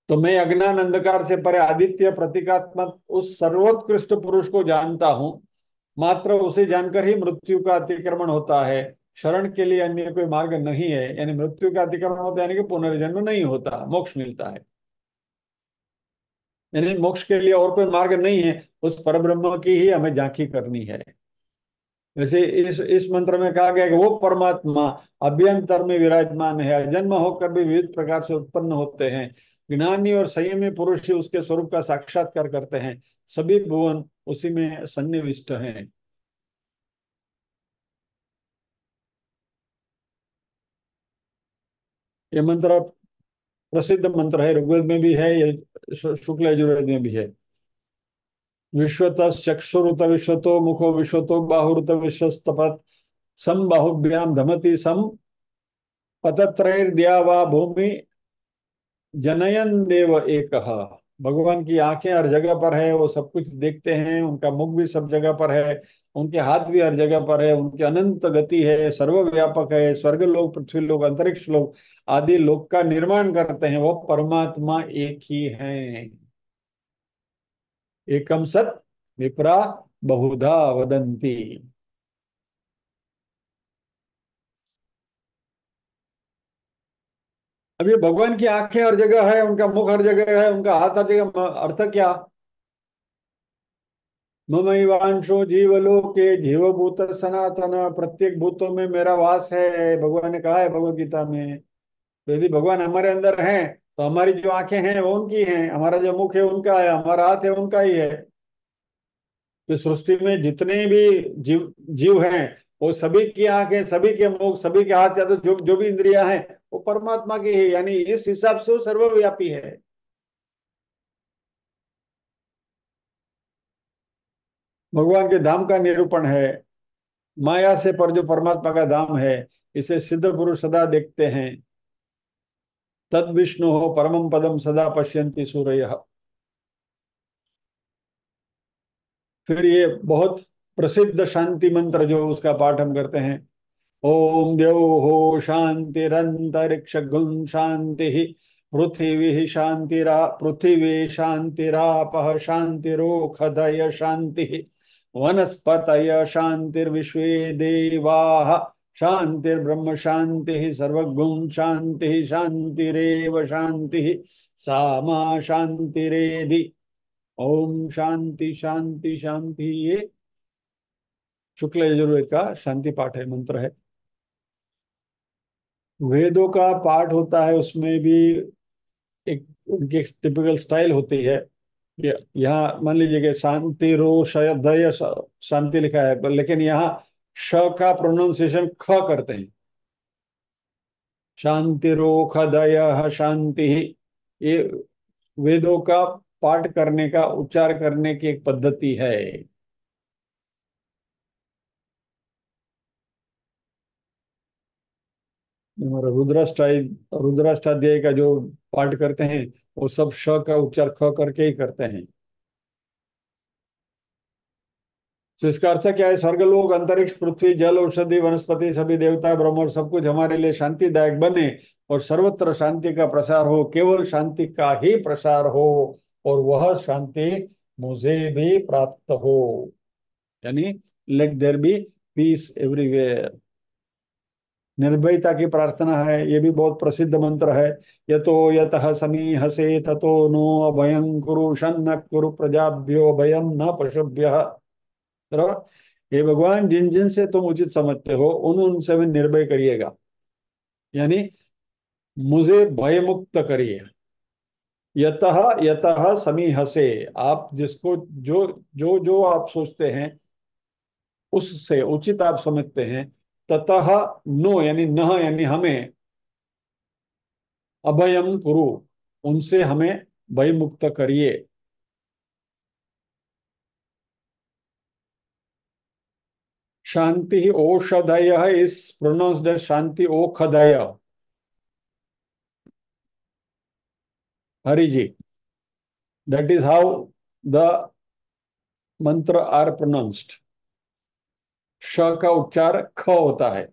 तो मैं अज्ञान अंधकार से परे आदित्य प्रतीकात्मक उस सर्वोत्कृष्ट पुरुष को जानता हूं, मात्र उसे जानकर ही मृत्यु का अतिक्रमण होता है, शरण के लिए अन्य कोई मार्ग नहीं है। यानी मृत्यु का अतिक्रमण होता है, यानी कि पुनर्जन्म नहीं होता, मोक्ष मिलता है। यानी मोक्ष के लिए और कोई मार्ग नहीं है, उस परब्रह्म की ही हमें झांकी करनी है। जैसे इस मंत्र में कहा गया कि वो परमात्मा अभ्यंतर में विराजमान है, अजन्म होकर भी विविध प्रकार से उत्पन्न होते हैं। ज्ञानी और संयमी पुरुष ही उसके स्वरूप का साक्षात्कार करते हैं, सभी भुवन उसी में सन्निविष्ट हैं। ये मंत्र प्रसिद्ध मंत्र है, ऋग्वेद में भी है, ये शुक्ल यजुर्वेद में भी है। विश्वतः चक्षुरुत विश्वतो मुखो विश्वतो बाहुरुत विश्वस्तपत सम बाहुभ्याम धमति सम पतत्रैर्द्या वा भूमि जनयन देव एक। भगवान की आंखें हर जगह पर है, वो सब कुछ देखते हैं, उनका मुख भी सब जगह पर है, उनके हाथ भी हर जगह पर है, उनकी अनंत गति है, सर्वव्यापक है, स्वर्ग लोक, पृथ्वी लोक, अंतरिक्ष लोक आदि लोक का निर्माण करते हैं। वो परमात्मा एक ही है, एकम सत विप्रा बहुधा वदंती। अब ये भगवान की आंखें हर जगह है, उनका मुख हर जगह है, उनका हाथ हर जगह, अर्थ क्या? ममैवांशो जीवलोके जीवभूत सनातन, प्रत्येक भूतों में मेरा वास है, भगवान ने कहा है भगवत गीता में। तो यदि भगवान हमारे अंदर हैं तो हमारी जो आंखें हैं वो उनकी हैं, हमारा जो मुख है उनका है, हमारा हाथ है उनका ही है। तो सृष्टि में जितने भी जीव जीव हैं, वो सभी की आंखें, सभी के मुख, सभी के हाथ, या तो जो जो भी इंद्रियां हैं वो परमात्मा की है, यानी इस हिसाब से वो सर्वव्यापी है। भगवान के धाम का निरूपण है, माया से पर जो परमात्मा का धाम है, इसे सिद्ध पुरुष सदा देखते हैं। तद विष्णु हो परमम पदम सदा पश्यन्ति सूरयः। फिर ये बहुत प्रसिद्ध शांति मंत्र जो उसका पाठ हम करते हैं। ओम द्यौः शांतिरंतरिक्षगुं शांति, पृथिवी शांतिरा पृथिवी शांतिरापः शांतिरोषधय शांति, वनस्पतय शांतिर्विश्वे देवाः शांतिर्ब्रह्म शांति, सर्वगुण शांति शांतिरेव शांति, सा मा शांतिरेधि। ओम शांति शांति शांति, ये शुक्ल यजुर्वेद का शांति पाठ है, मंत्र है। वेदों का पाठ होता है, उसमें भी एक उनकी टिपिकल स्टाइल होती है कि यहाँ मान लीजिए कि शांति रो शयदय शांति लिखा है, लेकिन यहाँ श का प्रोनाउंसिएशन ख करते हैं। शांति रो खदय शांति, ये वेदों का पाठ करने का, उच्चार करने की एक पद्धति है। हमारा रुद्राष्टाध्याय का जो पाठ करते हैं, वो सब श का उच्चार ख करके ही करते हैं। तो इसका अर्थ क्या है? स्वर्गलोक, अंतरिक्ष, पृथ्वी, जल, औषधि, वनस्पति, सभी देवता, ब्रह्म और सब कुछ हमारे लिए शांतिदायक बने, और सर्वत्र शांति का प्रसार हो, केवल शांति का ही प्रसार हो, और वह शांति मुझे भी प्राप्त हो। यानी let there be peace everywhere. निर्भयता की प्रार्थना है, ये भी बहुत प्रसिद्ध मंत्र है। यतो यतः समीहसे ततो नो अभयं कुरु शन्न कुरु प्रजाभ्यो भयं न पशुभ्यः। बराबर। हे भगवान, जिन जिन से तुम उचित समझते हो उन उनसे भी निर्भय करिएगा, यानी मुझे भय मुक्त करिए। यतः यतः समीहसे, आप जिसको जो जो जो आप सोचते हैं उससे उचित आप समझते हैं। ततः नो यानी न, यानी हमें, अभयम कुरु, उनसे हमें भय मुक्त करिए। Shanti oshadhayah is pronounced shanti okhadayah. Hari ji, that is how the mantra are pronounced. श का उच्चार ख होता है।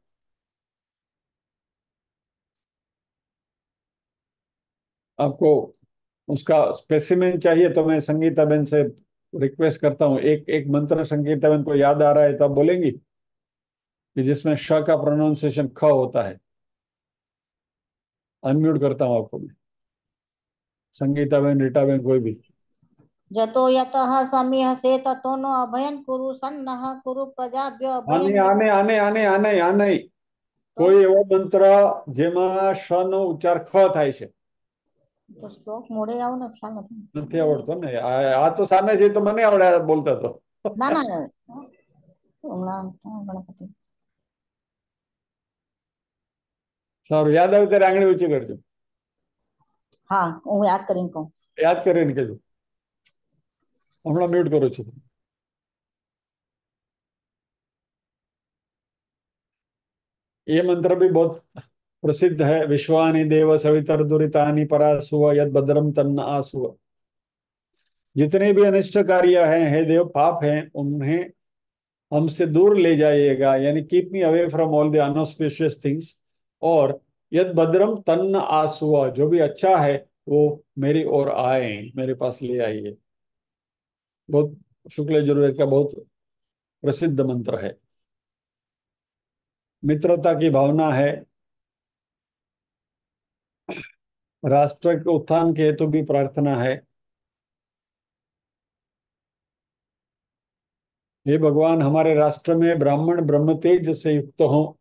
आपको उसका स्पेसिमेन चाहिए तो मैं संगीता बेन से रिक्वेस्ट करता हूँ, एक एक मंत्र संगीता बेन को याद आ रहा है तो आप बोलेंगी कि जिसमें श का प्रोनाउंसिएशन ख होता है। अनम्यूट करता हूँ आपको मैं, संगीता बेन, रीटा बेन, कोई भी। जतो यतः समीहसे ततो नो अभयं कुरु सन्नः कुरु प्रजाभ्यो आने अभयं आने आने आने आने आने तो કોઈ એવો મંત્ર જેમાં શ નો ઉચ્ચાર ખ થાય છે? તો શ્લોક મોડે આવો ને ખ્યાલ નથી. નથી આવડતો ને આ તો સામે છે તો મને આવડે બોલતા તો. ના ના હમણાં ગણપતિ. સારું, યાદ આવે ત્યારે આંગળી ઊંચી કરજો. હા હું યાદ કરીને કહું. યાદ કરીને કહેજો. હમણાં મ્યુટ કરું છું. ये मंत्र भी बहुत प्रसिद्ध है। विश्वानि देव सवितर दुरितानि परासुव यद भद्रम तन्न आसुव। जितने भी अनिष्ट कार्य हैं, हे देव, पाप हैं, उन्हें हमसे दूर ले जाइएगा, यानी keep me away from all the inauspicious things. और यद भद्रम तन्न आसुव, जो भी अच्छा है वो मेरी ओर आए, मेरे पास ले आइए। बहुत शुक्ल यजुर्वेद का बहुत प्रसिद्ध मंत्र है। मित्रता की भावना है, राष्ट्र के उत्थान के हेतु भी प्रार्थना है। हे भगवान, हमारे राष्ट्र में ब्राह्मण ब्रह्म तेज से युक्त हो,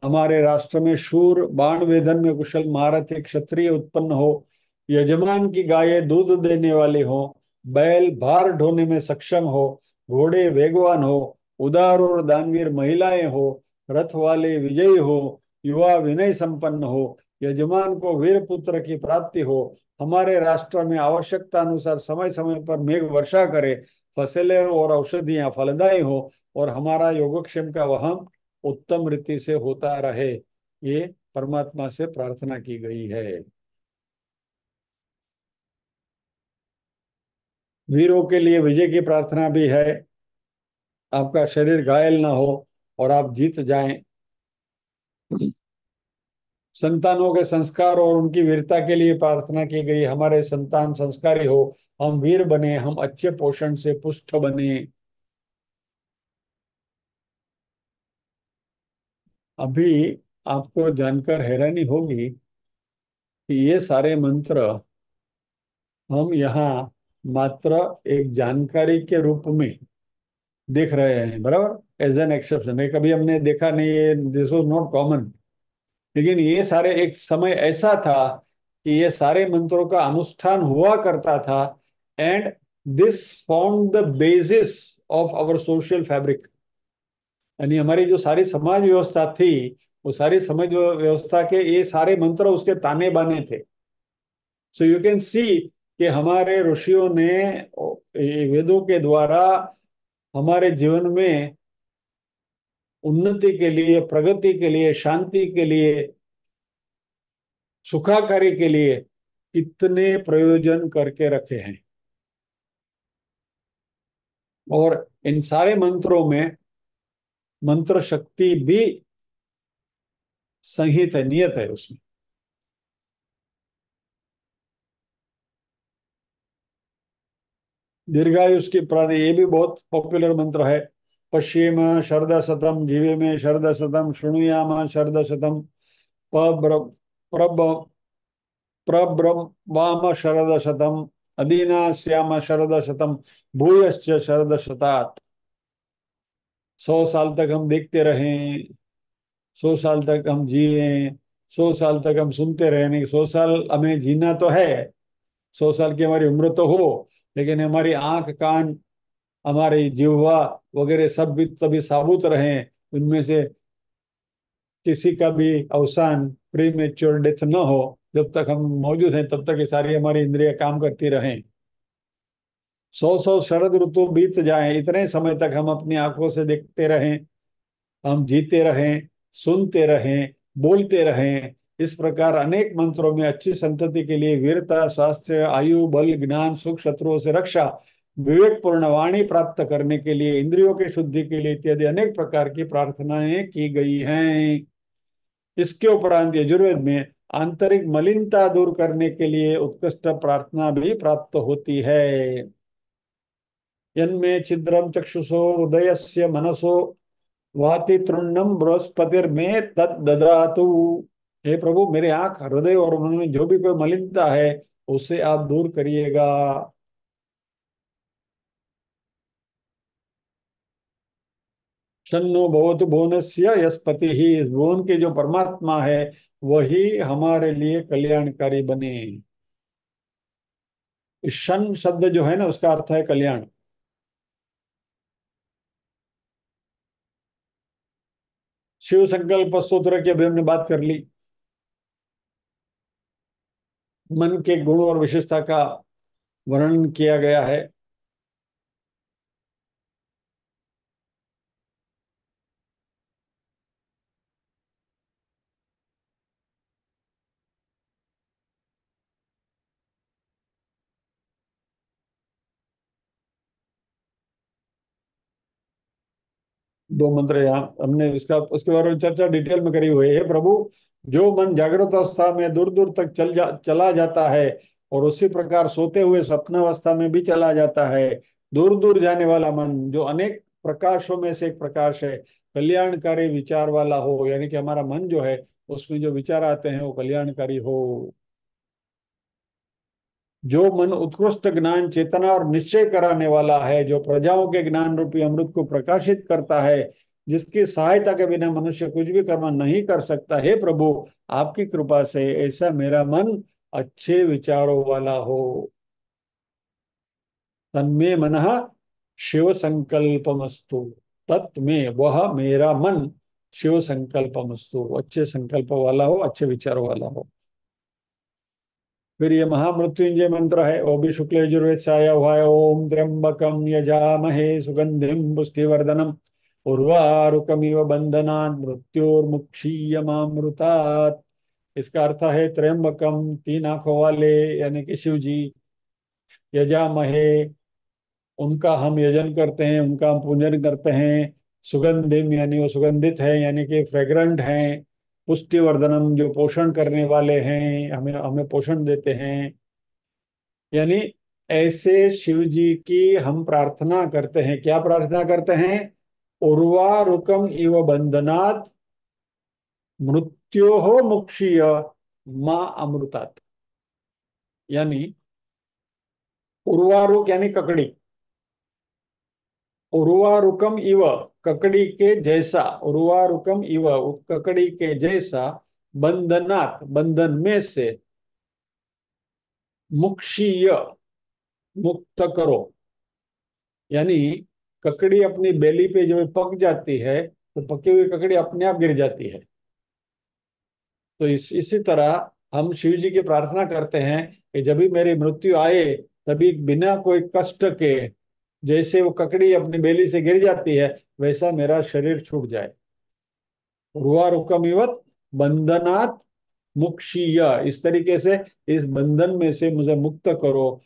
हमारे राष्ट्र में शूर बाण वेधन में कुशल महारथी क्षत्रिय उत्पन्न हो, यजमान की गायें दूध देने वाली हो, बैल भार ढोने में सक्षम हो, घोड़े वेगवान हो, उदार और दानवीर महिलाएं हो, रथ वाले विजयी हो, युवा विनय संपन्न हो, यजमान को वीर पुत्र की प्राप्ति हो, हमारे राष्ट्र में आवश्यकता अनुसार समय समय पर मेघ वर्षा करे, फसलें और औषधियां फलदायी हो, और हमारा योगक्षेम का वहन उत्तम रीति से होता रहे। ये परमात्मा से प्रार्थना की गई है। वीरों के लिए विजय की प्रार्थना भी है, आपका शरीर घायल ना हो और आप जीत जाएं। संतानों के संस्कार और उनकी वीरता के लिए प्रार्थना की गई, हमारे संतान संस्कारी हो, हम वीर बने, हम अच्छे पोषण से पुष्ट बने। अभी आपको जानकर हैरानी होगी कि ये सारे मंत्र हम यहाँ मात्र एक जानकारी के रूप में देख रहे हैं, बराबर, एज एन एक्सेप्शन है, कभी हमने देखा नहीं है, दिस वाज नॉट कॉमन। लेकिन ये सारे एक समय ऐसा था कि ये सारे मंत्रों का अनुष्ठान हुआ करता था, and this form the basis of our social fabric. यानी हमारी जो सारी समाज व्यवस्था थी, वो सारी समाज व्यवस्था के ये सारे मंत्र उसके ताने बाने थे। सो यू कैन सी कि हमारे ऋषियों ने ये वेदों के द्वारा हमारे जीवन में उन्नति के लिए, प्रगति के लिए, शांति के लिए, सुखाकारी के लिए कितने प्रयोजन करके रखे हैं। और इन सारे मंत्रों में मंत्र शक्ति भी संहित है, नियत है उसमें। दीर्घायुष की प्रार्थना, ये भी बहुत पॉपुलर मंत्र है। पश्येम शरद शतम, जीवे में शरद शतम, शृणुयाम शरद शतम, प्रब्र प्रब प्रब्रवाम शरद शतम, अदीना श्याम शरद शतम, भूयश्च शरद शतात। 100 साल तक हम देखते रहें, 100 साल तक हम जिए, 100 साल तक हम सुनते रहे। नहीं, 100 साल हमें जीना तो है, 100 साल की हमारी उम्र तो हो, लेकिन हमारी आंख कान, हमारी जिह्वा वगैरह सब भी तभी साबुत रहें, उनमें से किसी का भी अवसान, प्री मेच्योर डेथ न हो। जब तक हम मौजूद हैं तब तक ये सारी हमारी इंद्रियां काम करती रहें। 100 शरद ऋतु बीत जाएं, इतने समय तक हम अपनी आंखों से देखते रहें, हम जीते रहें, सुनते रहें, बोलते रहें। इस प्रकार अनेक मंत्रों में अच्छी संतति के लिए वीरता, स्वास्थ्य, आयु, बल, ज्ञान, सुख, शत्रुओं से रक्षा, विवेक पूर्ण वाणी प्राप्त करने के लिए, इंद्रियों की शुद्धि के लिए इत्यादि अनेक प्रकार की प्रार्थनाएं की गई हैं। इसके उपरांत यजुर्वेद में आंतरिक मलिनता दूर करने के लिए उत्कृष्ट प्रार्थना भी प्राप्त होती है। यन्मे छिद्रम चक्षुषो उदयस्य मनसो वाति तृण्णम बृहस्पतिर्मे तद ददातु। हे प्रभु, मेरे आंख, हृदय और मन में जो भी कोई मलिनता है उसे आप दूर करिएगा। शन्नो भवतु भुवनस्य यस्पति ही, इस भुवन के जो परमात्मा है वही हमारे लिए कल्याणकारी बने। इस शन शब्द जो है ना, उसका अर्थ है कल्याण। शिव संकल्प स्तोत्र की अभी हमने बात कर ली। मन के गुण और विशेषता का वर्णन किया गया है। 2 मंत्र यहाँ हमने इसका, उसके बारे में चर्चा डिटेल में करी हुई है। हे प्रभु, जो मन जागृत अवस्था में दूर दूर तक चला जाता है और उसी प्रकार सोते हुए स्वप्नावस्था में भी चला जाता है, दूर दूर जाने वाला मन, जो अनेक प्रकाशों में से एक प्रकाश है, कल्याणकारी विचार वाला हो, यानी कि हमारा मन जो है उसमें जो विचार आते हैं वो कल्याणकारी हो। जो मन उत्कृष्ट ज्ञान, चेतना और निश्चय कराने वाला है, जो प्रजाओं के ज्ञान रूपी अमृत को प्रकाशित करता है, जिसकी सहायता के बिना मनुष्य कुछ भी कर्म नहीं कर सकता, हे प्रभु आपकी कृपा से ऐसा मेरा मन अच्छे विचारों वाला हो। तन्मे मनः शिव संकल्पमस्तु, तत्मे वह मेरा मन शिव संकल्पमस्तु, अच्छे संकल्प वाला हो, अच्छे विचारों वाला हो। फिर ये महामृत्युंजय मंत्र है, वो भी शुक्ल यजुर्वेद से आया हुआ है। ओम त्र्यंबकम यजामहे सुगंधिम पुष्टिवर्धनम उर्वारुकमिव बंधनात् मृत्योर्मुक्षीयमामृतात्। इसका अर्थ है त्र्यंबकम, तीन आंखों वाले यानी कि शिव जी, यजामहे उनका हम यजन करते हैं, उनका हम पूजन करते हैं। सुगंधिम यानी वो सुगंधित है, यानी कि फ्रेग्रेंट हैं। पुष्टिवर्धनम जो पोषण करने वाले हैं, हमें हमें पोषण देते हैं। यानी ऐसे शिव जी की हम प्रार्थना करते हैं। क्या प्रार्थना करते हैं? उर्वारुकम इव बंधनात् मृत्योः मुक्षीय मां अमृतात्। यानी उर्वारुक यानी ककड़ी, उर्वारुकम इव ककड़ी के जैसा, उर्वारुकम इव ककड़ी के जैसा, बंधनात् बंधन में से, मुक्षीय मुक्त करो। यानी ककड़ी अपनी बेली पे जब पक जाती है तो पकी हुई ककड़ी अपने आप गिर जाती है। तो इसी तरह हम शिव जी की प्रार्थना करते हैं कि जब भी मेरी मृत्यु आए तभी बिना कोई कष्ट के, जैसे वो ककड़ी अपनी बेली से गिर जाती है वैसा मेरा शरीर छूट जाए। उर्वारुकमिवत बंधनात् मुक्षीय, इस तरीके से इस बंधन में से मुझे मुक्त करो।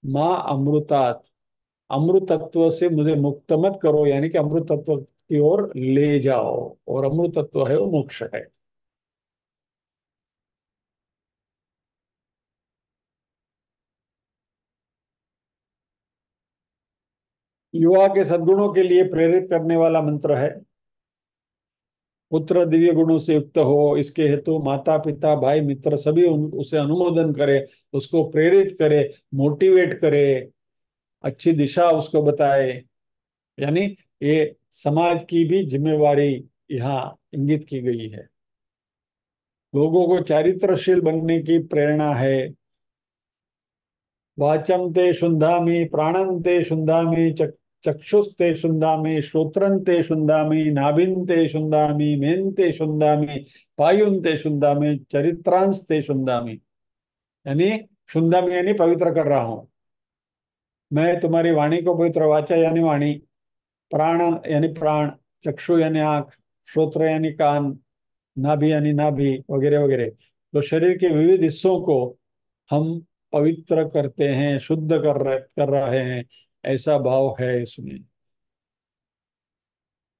माँ अमृतात्, अमृत तत्व से मुझे मुक्त मत करो, यानी कि अमृत तत्व की ओर ले जाओ। और अमृत तत्व है वो मोक्ष है। युवा के सद्गुणों के लिए प्रेरित करने वाला मंत्र है। पुत्र दिव्य गुणों से युक्त हो, इसके हेतु माता पिता भाई मित्र सभी उसे अनुमोदन करे, उसको प्रेरित करे, मोटिवेट करे, अच्छी दिशा उसको बताए। यानी ये समाज की भी जिम्मेवारी यहाँ इंगित की गई है। लोगों को चारित्रशील बनने की प्रेरणा है। वाचं ते शुन्धामि, प्राणं ते शुन्धामि, चक्षुस्ते शुन्धामि, श्रोत्रं ते शुन्धामि, नाभिं ते शुन्धामि, मेन ते शुन्धामि, पायुं ते शुन्धामि, चरित्रांश ते शुन्धामि। यानी शुन्धामि यानी पवित्र कर रहा हूं मैं तुम्हारी वाणी को पवित्र, वाचा यानी वाणी, प्राण यानी प्राण, चक्षु यानी आंख, श्रोत्र यानी कान, नाभि यानी नाभि, वगैरह वगैरह। तो शरीर के विविध हिस्सों को हम पवित्र करते हैं, शुद्ध कर रहे हैं, ऐसा भाव है इसमें।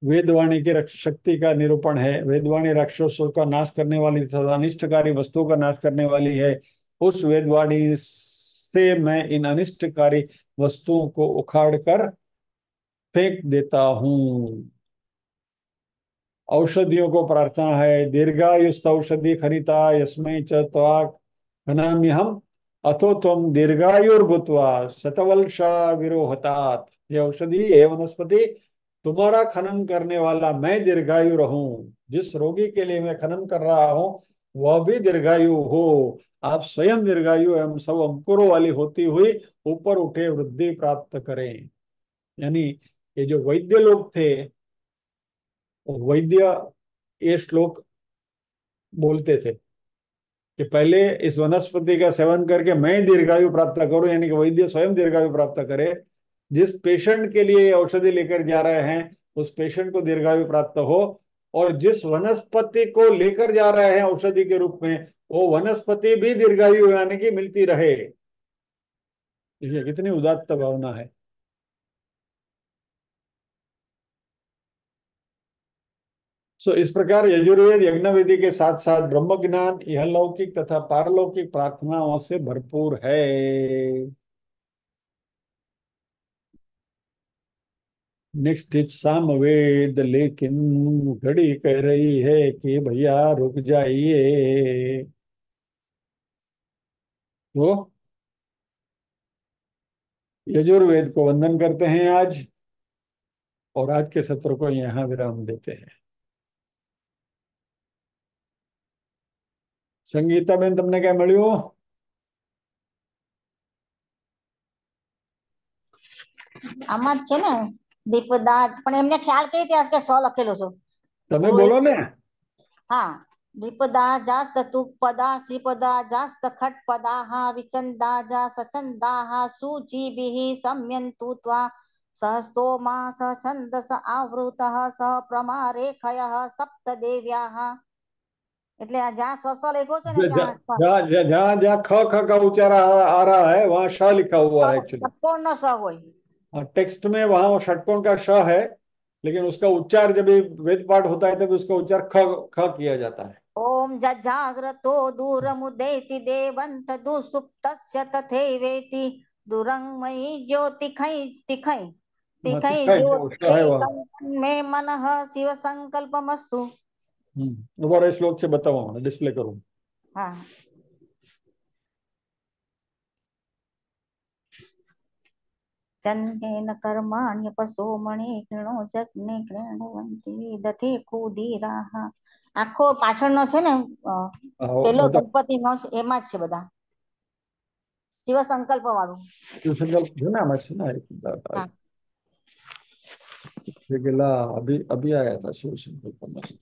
वेदवाणी की शक्ति का निरूपण है। वेदवाणी राक्षसों का नाश करने वाली तथा अनिष्टकारी वस्तुओं का नाश करने वाली है। उस वेदवाणी से मैं इन अनिष्टकारी वस्तुओं को उखाड़ कर फेंक देता हूँ। औषधियों को प्रार्थना है। दीर्घायुस्त औषधि खरिता यस्मै च त्वाक घनाम्यहम, अथो त्वम दीर्घायुर्भूत्वा शतवल्शा विरोहतात। ये औषधि, ये वनस्पति, तुम्हारा खनन करने वाला मैं दीर्घायु रहूं। जिस रोगी के लिए मैं खनन कर रहा हूं वह भी दीर्घायु हो। आप स्वयं दीर्घायु एवं सब अंकुरों वाली होती हुई ऊपर उठे वृद्धि प्राप्त करें। यानी ये जो वैद्य लोग थे, वैद्य ये श्लोक बोलते थे कि पहले इस वनस्पति का सेवन करके मैं दीर्घायु प्राप्त करूं, यानी कि वैद्य स्वयं दीर्घायु प्राप्त करे। जिस पेशेंट के लिए ये औषधि लेकर जा रहे हैं उस पेशेंट को दीर्घायु प्राप्त हो, और जिस वनस्पति को लेकर जा रहे हैं औषधि के रूप में वो वनस्पति भी दीर्घायु यानी कि मिलती रहे। ये कितनी उदात्त भावना है। सो इस प्रकार यजुर्वेद यज्ञ विधि के साथ साथ ब्रह्म ज्ञान इहलौकिक तथा पारलौकिक प्रार्थनाओं से भरपूर है। निश्चित सामवेद, लेकिन घड़ी कह रही है कि भैया रुक जाइए। तो यजुर्वेद को वंदन करते हैं आज, और आज के सत्र को यहाँ विराम देते हैं। संगीता बेन, તમને क्या મળ્યું? આમાં જ છે ને દીપદા, પણ એમને ખ્યાલ કઈ રીતે કે સ લખેલો છે. તમે કોઈ બોલો ને. હા, દ્વિપદા જા સતુપદા શ્રીપદા જા સખટપદા વિચંદા જા સચંદા સુચિભિઃ सम्यन्तु त्वा सहस्तोमा सछन्दस आवृतः स प्रमारेखयः सप्तदेव्याः. એટલે આ જ્યાં સ લખ્યો છે ને ત્યાં जहाँ जहाँ जहाँ ख ख का उच्चारण आ रहा है वहाँ श लिखा हुआ है एक्चुअली। ષટકોણ નો સ હોય. टेक्स्ट में वहाँ वो षटकोण का श है, लेकिन उसका उच्चार जब भी वेद पाठ होता है तब उसका उच्चार ख ख किया जाता है। ओम जजाग्रतो दूरमुदेति देवंत दुसुप्तस्य तथैवेति दुरंगमयी ज्योतिखै तिखै तिखै तिखा जो श है वहाँ। ज्योतिकं मे मनः शिव संकल्पमस्तु. दोबारा इस श्लोक से बताओ, डिस्प्ले करूँ। हाँ, चन्देन कर्माण्यपसो मणि किरणो जग्ने कृण्वन्ति दधे कुदीराः. આખો પાછળનો છે ને પેલો बताओ। ગણપતિ નો એમાં જ છે બધા શિવ સંકલ્પ વાળું. शिव संकल्प जो ना मत ना હા, ये गिला अभी अभी आया था शिव संकल्प मस्त।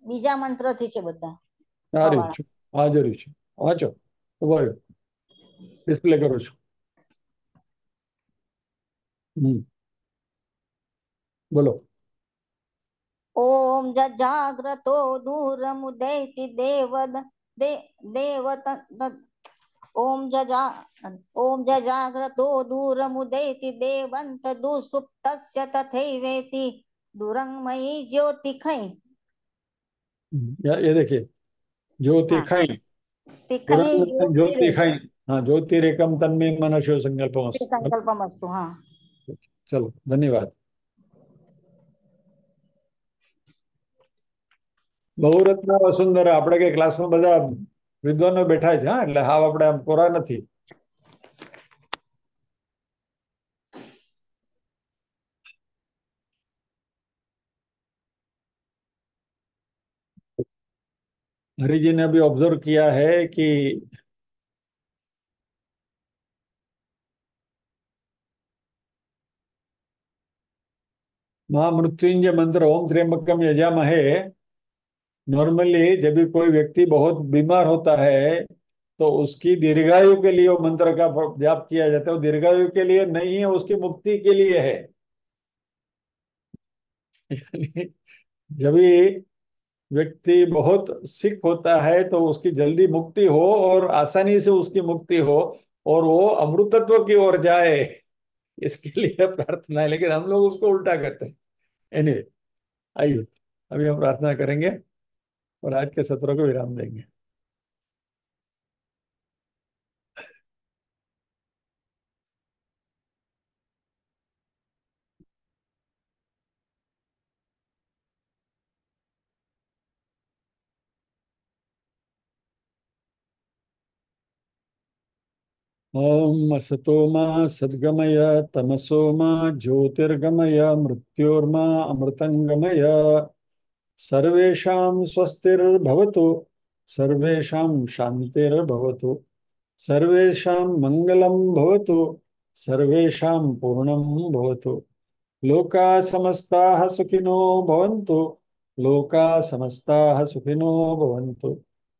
બીજા મંત્ર થી છે બધા आ છ रही વાળા. છું, હાજર છું, વાંચો. ઉભા રહ્યો, ડિસ્પ્લે કરું છું. બોલો. ओम जजाग्रतो दूरमुदैति देवद दे देवत ओम जजा ओम जजाग्रतो दूरमुदैति देवंत दुसुप्तस्य तथैवेति दुरंगमयी ज्योतिखै. ये देखिए, ज्योति हाँ, खाई, तिखै ज्योति ज्योतिरे खाई। हाँ, ज्योतिरेकम तन्मे मन शिव संकल्प। संकल्पमस्तु. हाँ, चलो, धन्यवाद. બહુરત્ન વસુંધરા, આપણે કઈ ક્લાસમાં બધા વિદ્વાનો બેઠા છે, હા, એટલે હાવ આપણે આમ કોરા નથી. हरि जी ने अभी ऑब्जर्व किया है कि महामृत्युंजय मंत्र ओम त्र्यंबकम यजामहे, नॉर्मली जब भी कोई व्यक्ति बहुत बीमार होता है तो उसकी दीर्घायु के लिए वो मंत्र का जाप किया जाता है। वो दीर्घायु के लिए नहीं है, उसकी मुक्ति के लिए है। यानी जब भी व्यक्ति बहुत सिक होता है तो उसकी जल्दी मुक्ति हो और आसानी से उसकी मुक्ति हो और वो अमृतत्व की ओर जाए, इसके लिए प्रार्थना है। लेकिन हम लोग उसको उल्टा करते हैं। एनीवे, आइए अभी हम प्रार्थना करेंगे और आज के सत्र को विराम देंगे। ओम असतो मा सद्गमय, तमसो मा ज्योतिर्गमय, मृत्योर्मा अमृतंगमय। सर्वेषां स्वस्तिर्भवतु, सर्वेषां शान्तिर्भवतु, सर्वेषां मङ्गलं भवतु, सर्वेषां पूर्णं भवतु। लोका समस्ताः सुखिनो भवन्तु, लोका समस्ताः सुखिनो भवन्तु।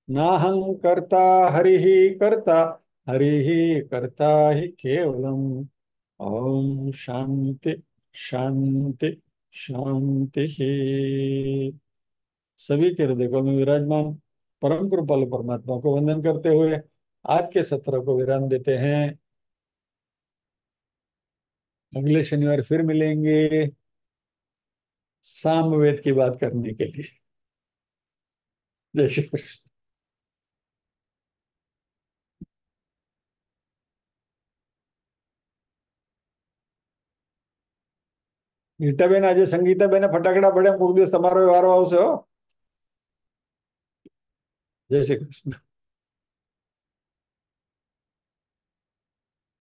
नाहं कर्ता हरिः कर्ता, हरिः कर्ता हि केवलम्। ओम शांति शांति शांति। सभी के हृदय में विराजमान परम कृपालु परमात्मा को वंदन करते हुए आज के सत्र को विराम देते हैं। अगले शनिवार फिर मिलेंगे सामवेद की बात करने के लिए। जय श्री कृष्ण। ગીતાબેન, આજે સંગીતાબેને ફટાકડા પડ્યા, કોઈક દિવસ તમારો વારો આવશે હો। જય શ્રી કૃષ્ણ।